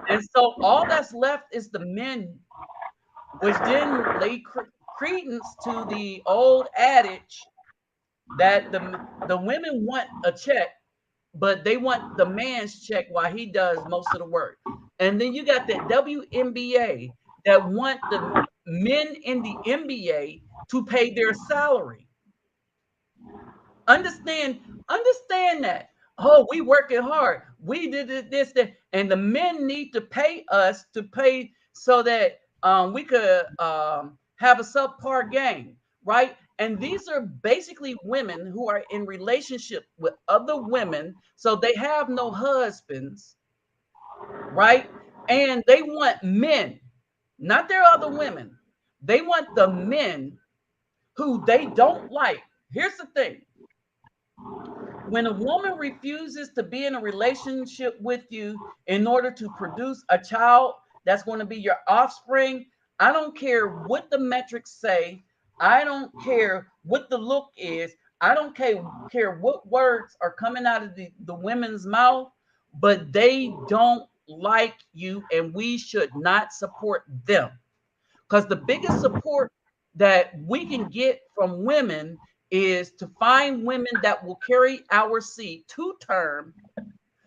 And so all that's left is the men, which then lay credence to the old adage that the women want a check, but they want the man's check while he does most of the work. And then you got that WNBA that want the men in the NBA to pay their salary. Understand that. Oh, we working hard. We did this, that, and the men need to pay us to pay so that we could have a subpar game, right? And these are basically women who are in relationship with other women, so they have no husbands, right? And they want men, not their other women. They want the men who they don't like. Here's the thing: when a woman refuses to be in a relationship with you in order to produce a child that's going to be your offspring, I don't care what the metrics say. I don't care what the look is. I don't care what words are coming out of the women's mouth, but they don't like you, and we should not support them. Because the biggest support that we can get from women is to find women that will carry our seed to term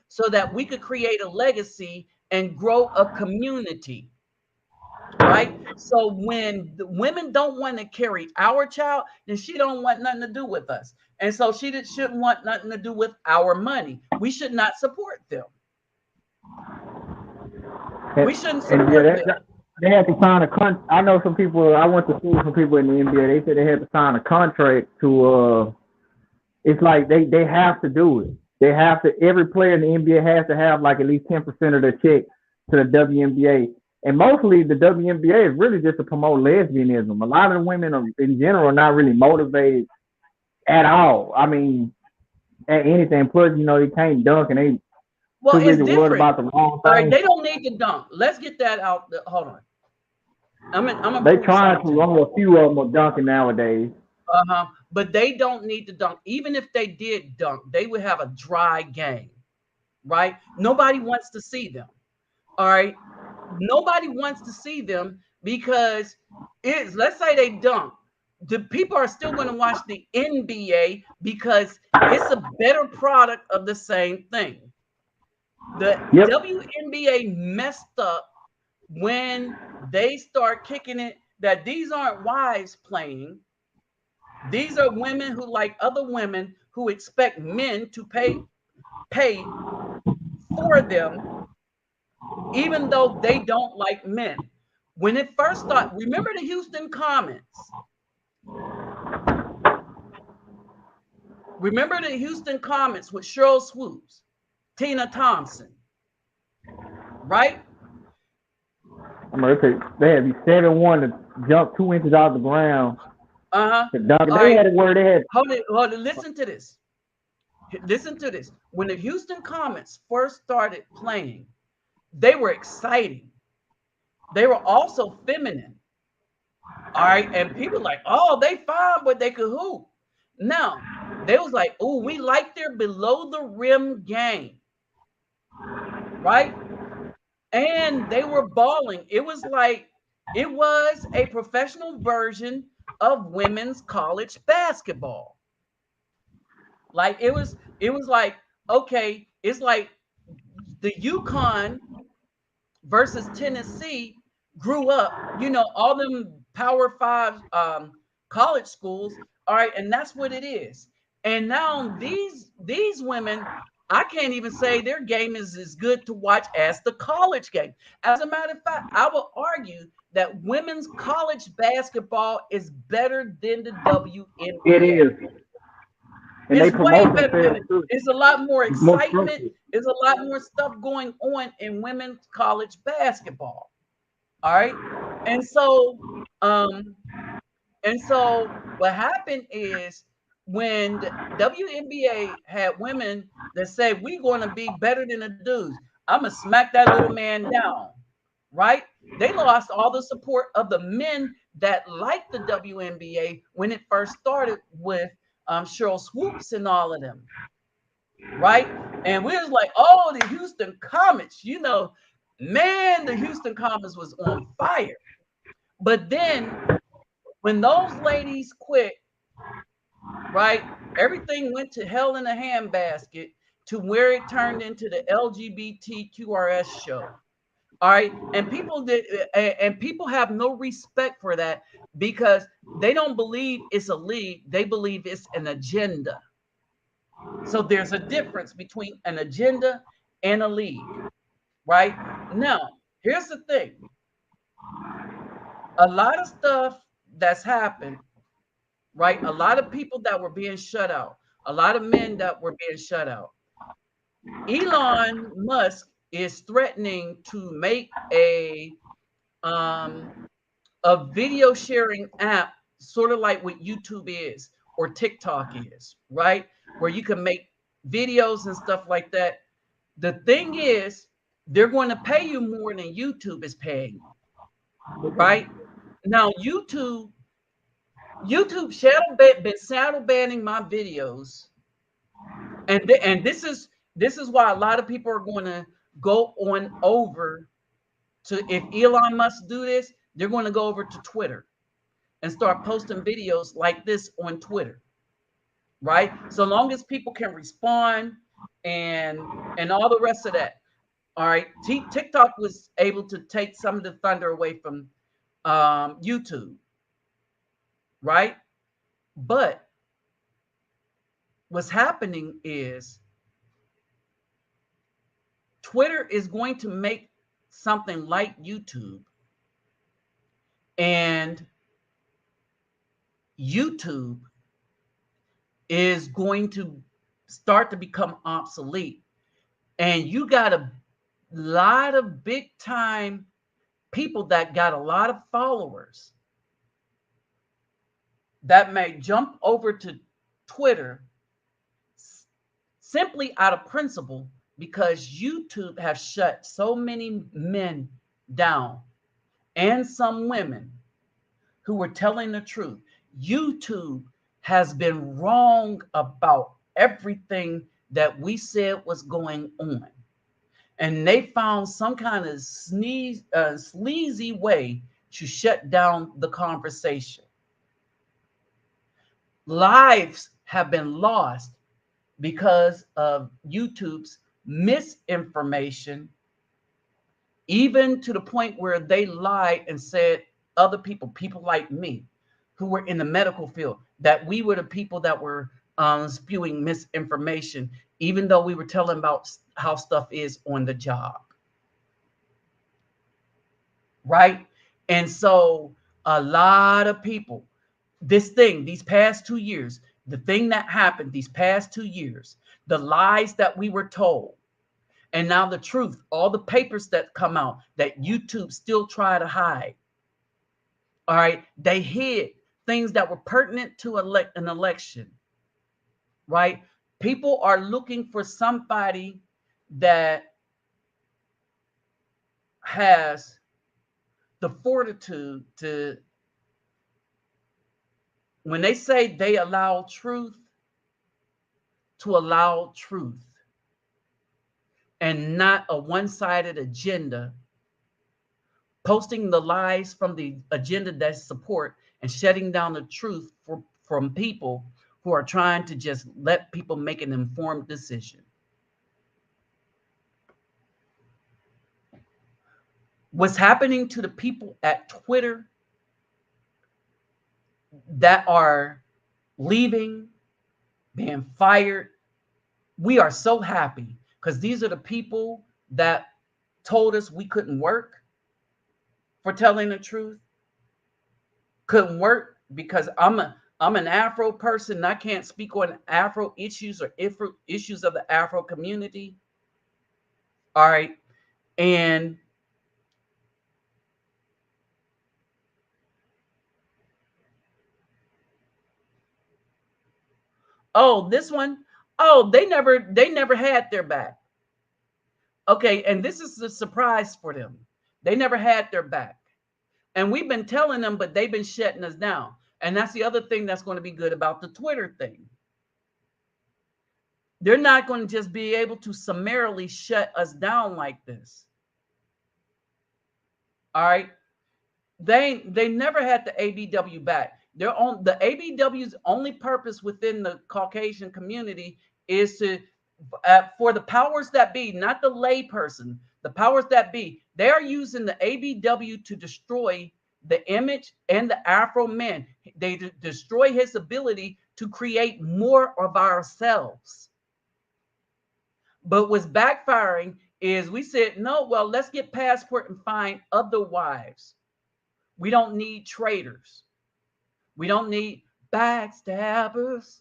so that we could create a legacy and grow a community. right? So when the women don't want to carry our child, then she don't want nothing to do with us. And so shouldn't want nothing to do with our money. We should not support them. And, We shouldn't and yeah, support them. they had to sign a con. I know some people. I went to school with some people in the NBA. They said they had to sign a contract to. It's like they have to do it. They have to. Every player in the NBA has to have like at least 10% of their check to the WNBA. And mostly the WNBA is really just to promote lesbianism. A lot of the women are, in general, are not really motivated at all. I mean, at anything. Plus, they can't dunk and they Well, too it's busy worried different. about the wrong All right, thing. they don't need to dunk. Let's get that out. Hold on. I'm gonna They prove trying something to to you. run a few of them are dunking nowadays. But they don't need to dunk. Even if they did dunk, they would have a dry game, right? Nobody wants to see them. All right. Nobody wants to see them because let's say they dunk. The people are still going to watch the NBA because it's a better product of the same thing. The Yep. WNBA messed up when they start kicking it that these aren't wives playing. These are women who, like other women, who expect men to pay for them, even though they don't like men. When it first started, remember the Houston Comets. Remember the Houston Comets with Cheryl Swoops, Tina Thompson, right? I'm gonna say they had to be 7-1 to jump 2 inches out of the ground Uh-huh. to dunk. All They right. had it where they had. Hold it. Listen to this. Listen to this. When the Houston Comets first started playing, they were exciting. They were also feminine. All right. And people like, oh, they fine, but they could hoop. Now, they was like, oh, we like their below the rim game, right? And they were balling. It was a professional version of women's college basketball. Like it was like, okay, it's like the UConn versus Tennessee grew up, all them Power Five college schools. All right, and that's what it is. And now these women, I can't even say their game is as good to watch as the college game. As a matter of fact, I will argue that women's college basketball is better than the It WNBA. is, and they It's way promote better than themselves it. too. It's a lot more More excitement. structured. There's a lot more stuff going on in women's college basketball. All right. And so, um, what happened is when the WNBA had women that said we're going to be better than the dudes, I'm gonna smack that little man down, right? They lost all the support of the men that liked the WNBA when it first started with Cheryl Swoops and all of them, right? And we was like, oh, the Houston Comets, man, the Houston Comets was on fire. But then when those ladies quit, right, everything went to hell in a handbasket to where it turned into the LGBTQRS show. All right. And people have no respect for that because they don't believe it's a league. They believe it's an agenda. So there's a difference between an agenda and a league, right? Now, here's the thing. A lot of stuff that's happened, right? A lot of people that were being shut out, a lot of men that were being shut out. Elon Musk is threatening to make um a video sharing app, sort of like what YouTube is or TikTok is, right? Where you can make videos and stuff like that. The thing is, they're going to pay you more than YouTube is paying, right? Now, YouTube been shadow banning my videos, and this is why a lot of people are going to go on over to, if Elon Musk do this, they're going to go over to Twitter and start posting videos like this on Twitter, right? So long as people can respond and all the rest of that. All right. TikTok was able to take some of the thunder away from YouTube, right? But what's happening is Twitter is going to make something like YouTube, and YouTube is going to start to become obsolete. And you got a lot of big time people that got a lot of followers that may jump over to Twitter simply out of principle because YouTube has shut so many men down and some women who were telling the truth. YouTube has been wrong about everything that we said was going on. And they found some kind of sleazy way to shut down the conversation. Lives have been lost because of YouTube's misinformation, even to the point where they lied and said other people like me, who were in the medical field, that we were the people that were spewing misinformation, even though we were telling about how stuff is on the job. Right? And so a lot of people, these past 2 years, the thing that happened these past 2 years, the lies that we were told, and now the truth, all the papers that come out that YouTube still try to hide. All right. They hid things that were pertinent to an election. Right. People are looking for somebody that has the fortitude to, when they say they allow truth, to allow truth and not a one-sided agenda, posting the lies from the agenda that support and shutting down the truth from people who are trying to just let people make an informed decision. What's happening to the people at Twitter that are leaving, being fired, we are so happy because these are the people that told us we couldn't work for telling the truth. Couldn't work because I'm an Afro person and I can't speak on Afro issues or issues of the Afro community. All right. And oh, this one, oh, they never had their back. Okay, and this is a surprise for them. They never had their back. And we've been telling them, but they've been shutting us down. And that's the other thing that's going to be good about the Twitter thing. They're not going to just be able to summarily shut us down like this. All right. They never had the ABW back. The ABW's only purpose within the Caucasian community is to for the powers that be, not the lay person, the powers that be. They are using the ABW to destroy the image and the Afro man. They destroy his ability to create more of ourselves. But what's backfiring is we said, no, well, let's get passport and find other wives. We don't need traitors. We don't need backstabbers.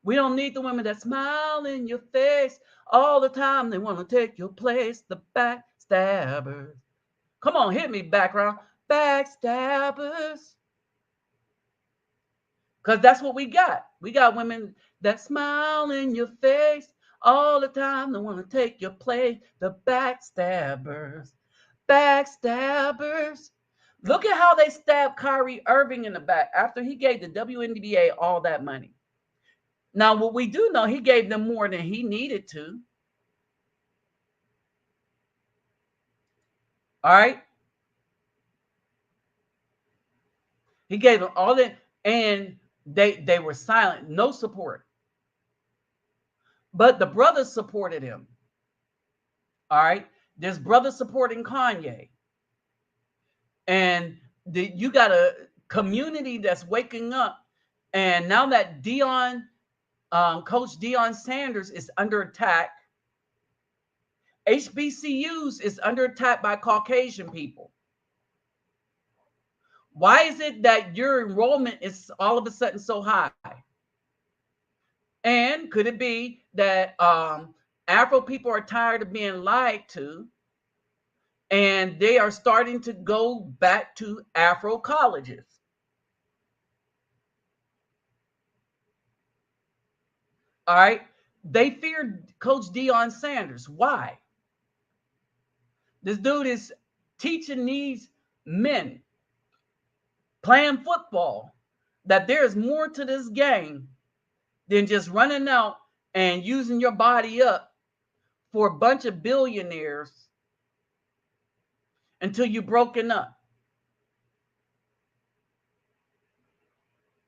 We don't need the women that smile in your face all the time. They want to take your place, the backstabbers. Come on, hit me, background. Backstabbers. Because that's what we got. We got women that smile in your face all the time. They want to take your place, the backstabbers. Backstabbers. Look at how they stabbed Kyrie Irving in the back after he gave the WNBA all that money. Now, what we do know, he gave them more than he needed to. All right. He gave them all that, and they were silent, no support. But the brothers supported him. All right. There's brothers supporting Kanye. And you got a community that's waking up. And now that Coach Deion Sanders is under attack, HBCUs is under attack by Caucasian people. Why is it that your enrollment is all of a sudden so high? And could it be that Afro people are tired of being lied to, and they are starting to go back to Afro colleges? All right. They feared Coach Deion Sanders. Why? This dude is teaching these men playing football that there's more to this game than just running out and using your body up for a bunch of billionaires until you're broken up.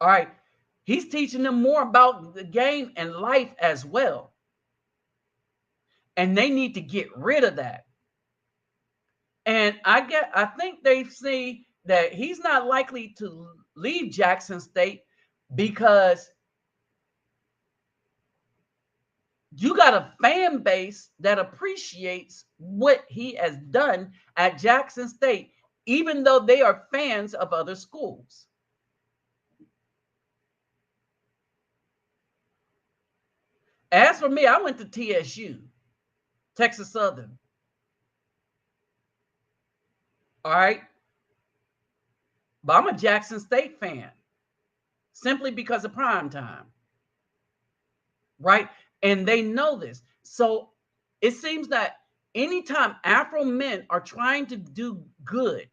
All right. He's teaching them more about the game and life as well. And they need to get rid of that. And I think they see that he's not likely to leave Jackson State because you got a fan base that appreciates what he has done at Jackson State, even though they are fans of other schools. As for me, I went to TSU, Texas Southern. All right. But I'm a Jackson State fan simply because of prime time. Right. And they know this. So it seems that anytime Afro men are trying to do good,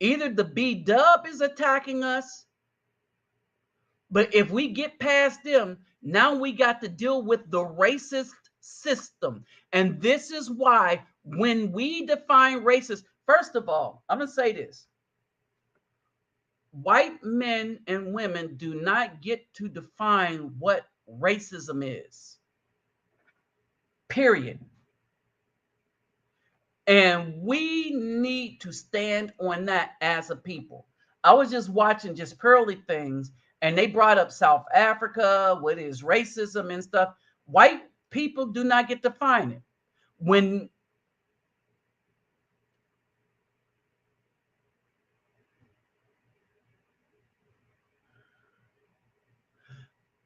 either the B-Dub is attacking us, but if we get past them, now we got to deal with the racist system. And this is why when we define racist, first of all, I'm going to say this. White men and women do not get to define what racism is. Period. And we need to stand on that as a people. I was just watching just purely things, and they brought up South Africa, what is racism and stuff. White people do not get to define it. When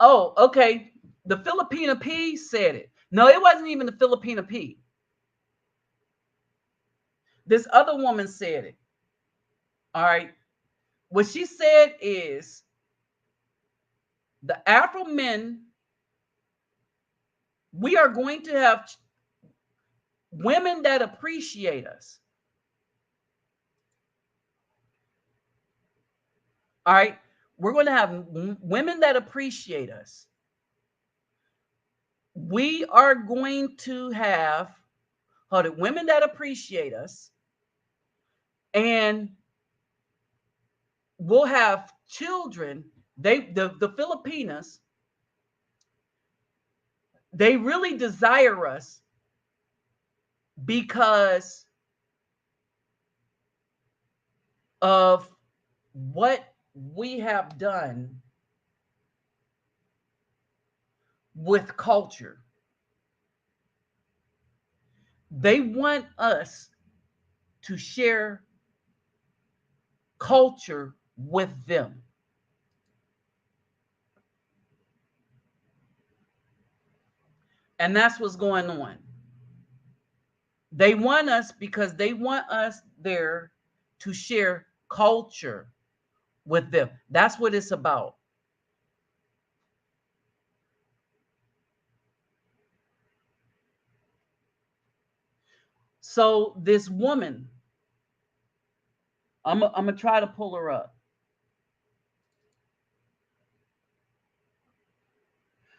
oh, okay, the Filipina P said it. No, it wasn't even the Filipina P. This other woman said it. All right. What she said is the Afro men, we are going to have women that appreciate us. All right. We're going to have women that appreciate us. We are going to have women that appreciate us. And we'll have children. The Filipinas, they really desire us because of what we have done with culture. They want us to share culture with them. And that's what's going on. They want us because they want us there to share culture with them. That's what it's about. So this woman, I'm going to try to pull her up.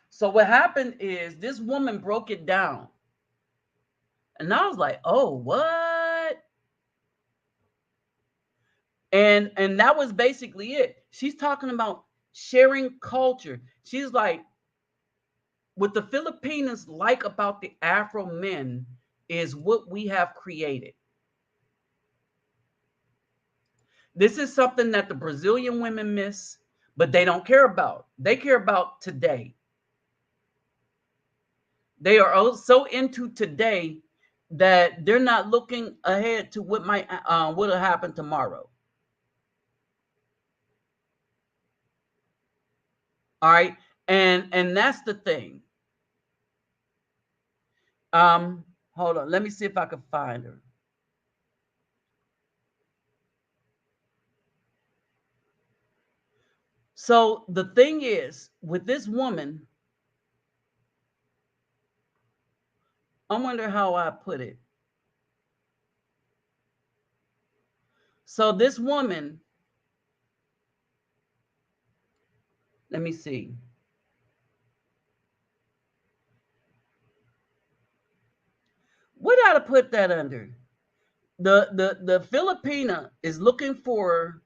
So what happened is this woman broke it down. And I was like, oh, what? And that was basically it. She's talking about sharing culture. She's like, what the Filipinos like about the Afro men is what we have created. This is something that the Brazilian women miss, but they don't care about. They care about today. They are so into today that they're not looking ahead to what might what'll happen tomorrow. All right, and that's the thing. Hold on, let me see if I can find her. So the thing is with this woman, I wonder how I put it. So this woman, let me see. What did I put that under? The Filipina is looking for,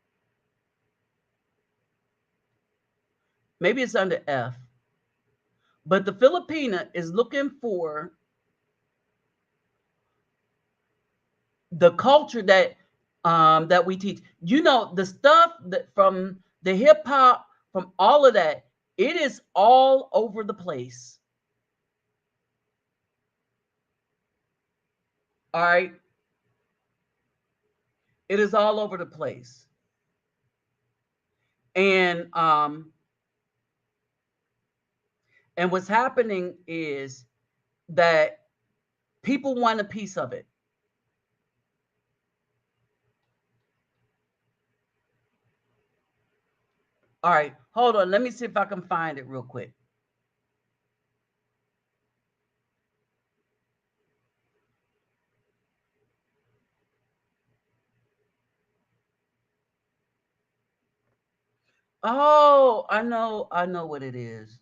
maybe it's under F, but the Filipina is looking for the culture that we teach. You know, the stuff that from the hip hop, from all of that, it is all over the place. All right. It is all over the place. And what's happening is that people want a piece of it. All right, hold on. Let me see if I can find it real quick. Oh, I know what it is.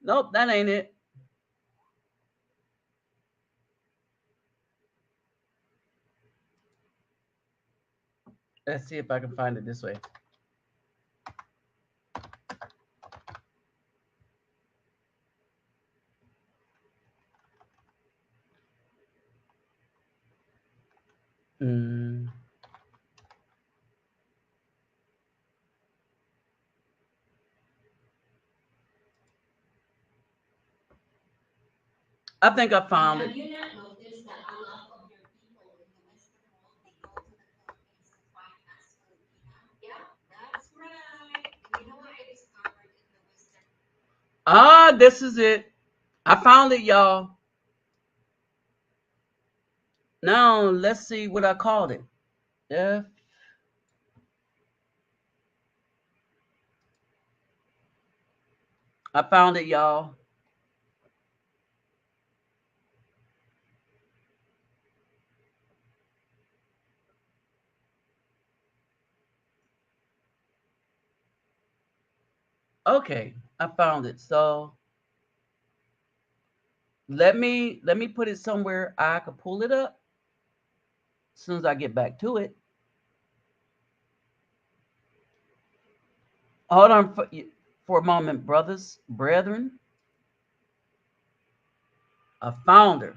Nope, that ain't it. Let's see if I can find it this way. Mm. I think I found it. Ah, this is it. I found it, y'all. Now let's see what I called it. F. I found it, y'all. Okay, I found it. So let me put it somewhere I could pull it up as soon as I get back to it. Hold on for a moment, brothers, brethren. I found her.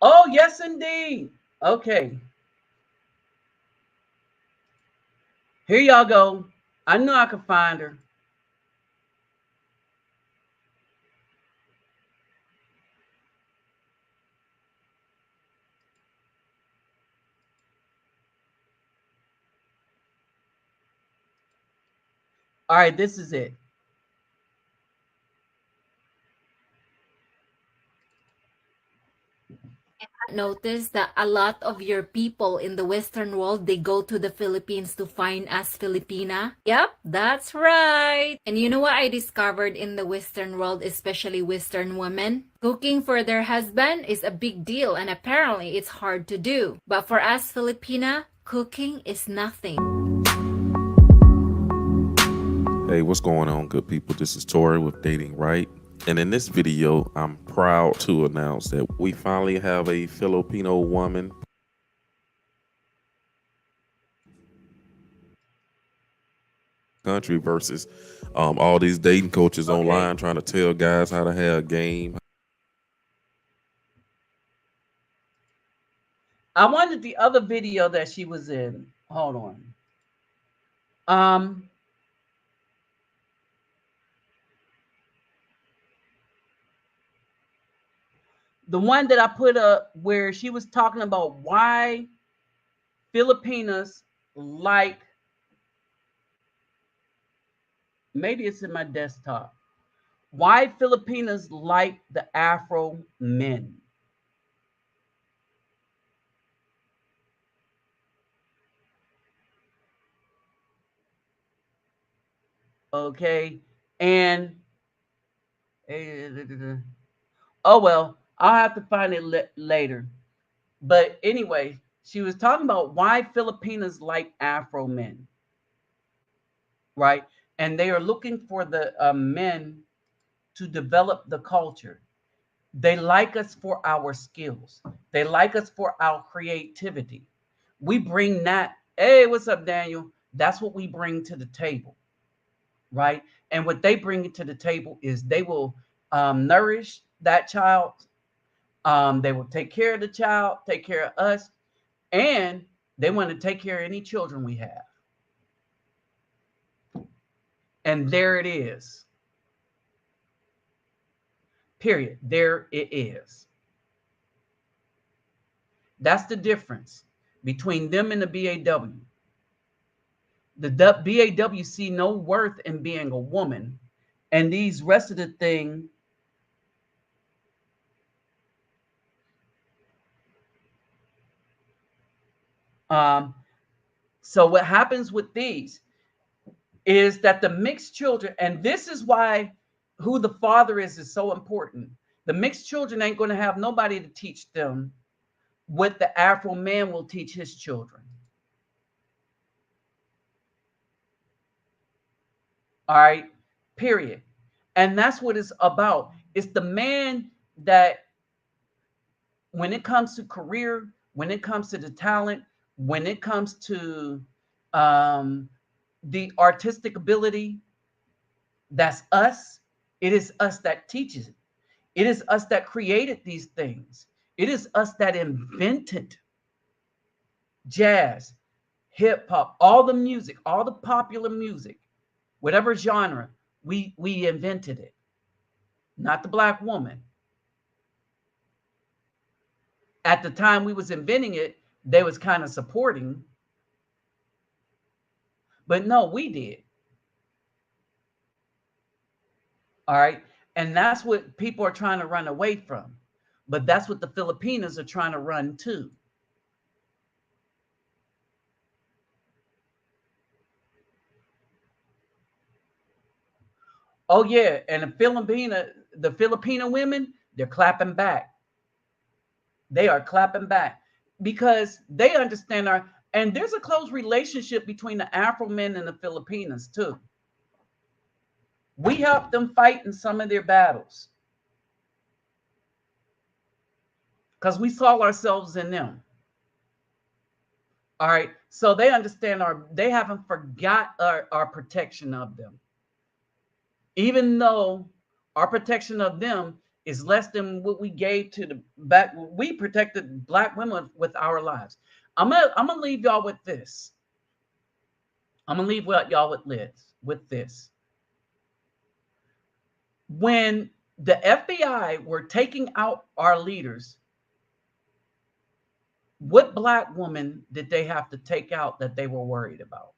Oh, yes, indeed. Okay. Here y'all go. I knew I could find her. All right, this is it. Notice that a lot of your people in the Western world, they go to the Philippines to find us Filipina. Yep, that's right. And you know what I discovered in the Western world, especially Western women? Cooking for their husband is a big deal, and apparently it's hard to do. But for us Filipina, cooking is nothing. Hey, what's going on, good people? This is Tori with Dating Right. And in this video, I'm proud to announce that we finally have a Filipino woman country versus all these dating coaches Okay. online trying to tell guys how to have game. I wanted the other video that she was in. Hold on. Um, the one that I put up where she was talking about why Filipinas like, maybe it's in my desktop. Why Filipinas like the Afro men. Okay. And oh well, I'll have to find it later. But anyway, she was talking about why Filipinas like Afro men, right? And they are looking for the men to develop the culture. They like us for our skills. They like us for our creativity. We bring that. Hey, what's up, Daniel? That's what we bring to the table, right? And what they bring to the table is they will nourish that child. They will take care of the child, take care of us, and they want to take care of any children we have. And there it is. Period. There it is. That's the difference between them and the BAW. The BAW see no worth in being a woman, and these rest of the thing. Um, so what happens with these is that the mixed children, and this is why who the father is so important. The mixed children ain't going to have nobody to teach them what the Afro man will teach his children. All right, period. And that's what it's about. It's the man that, when it comes to career, when it comes to the talent, when it comes to um, the artistic ability, that's us. It is us that teaches it. It is us that created these things. It is us that invented jazz, hip hop, all the music, all the popular music, whatever genre, we invented it. Not the black woman. At the time we was inventing it, they was kind of supporting, but no, we did. All right. And that's what people are trying to run away from. But that's what the Filipinos are trying to run to. Oh yeah, and the Filipino women, they're clapping back. They are clapping back because they understand and there's a close relationship between the Afro men and the Filipinos too. We helped them fight in some of their battles because we saw ourselves in them. All right. So they understand they haven't forgot our protection of them. Even though our protection of them is less than what we gave to the back. We protected black women with our lives. I'm gonna leave y'all with this. I'm gonna leave y'all with this. When the FBI were taking out our leaders, what black woman did they have to take out that they were worried about?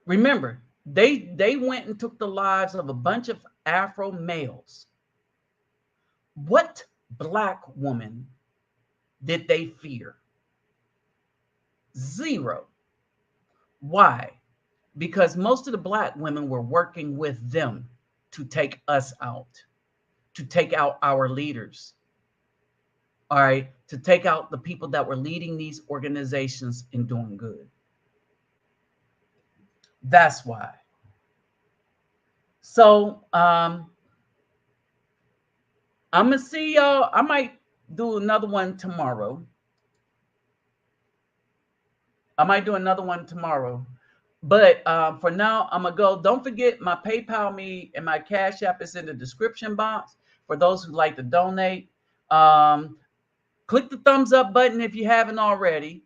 Remember, they went and took the lives of a bunch of Afro males. What black woman did they fear? Zero. Why? Because most of the black women were working with them to take us out, to take out our leaders. All right, to take out the people that were leading these organizations and doing good. That's why. So I'm gonna see y'all. I might do another one tomorrow. I might do another one tomorrow. But for now, I'm gonna go. Don't forget my PayPal me and my Cash App is in the description box for those who like to donate. Um, Click the thumbs up button if you haven't already.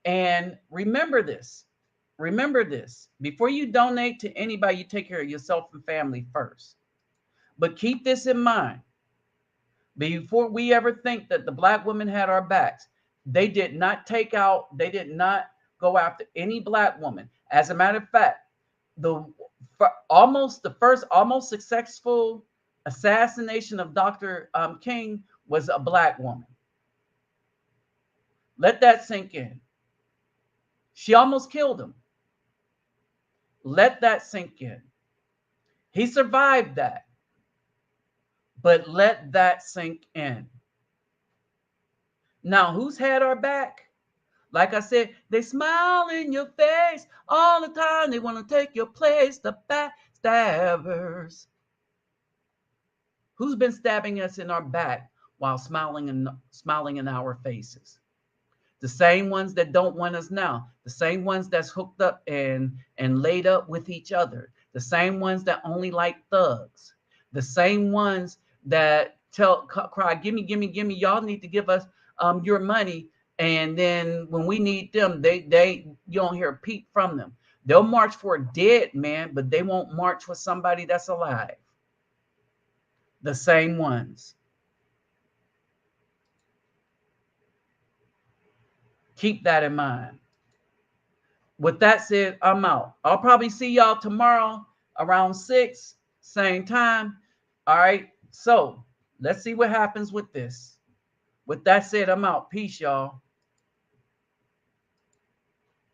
And remember this. Remember this. Before you donate to anybody, you take care of yourself and family first. But keep this in mind. Before we ever think that the Black women had our backs, they did not they did not go after any Black woman. As a matter of fact, the first almost successful assassination of Dr. King was a Black woman. Let that sink in. She almost killed him. Let that sink in. He survived that, but let that sink in. Now, who's had our back? Like I said, they smile in your face all the time. They want to take your place, the backstabbers. Who's been stabbing us in our back while smiling in our faces? The same ones that don't want us now, the same ones that's hooked up and laid up with each other, the same ones that only like thugs, the same ones that cry, give me, y'all need to give us your money. And then when we need them, they you don't hear a peep from them. They'll march for a dead man, but they won't march for somebody that's alive. The same ones. Keep that in mind. With that said, I'm out. I'll probably see y'all tomorrow around 6, same time. All right. So let's see what happens with this. With that said, I'm out. Peace, y'all.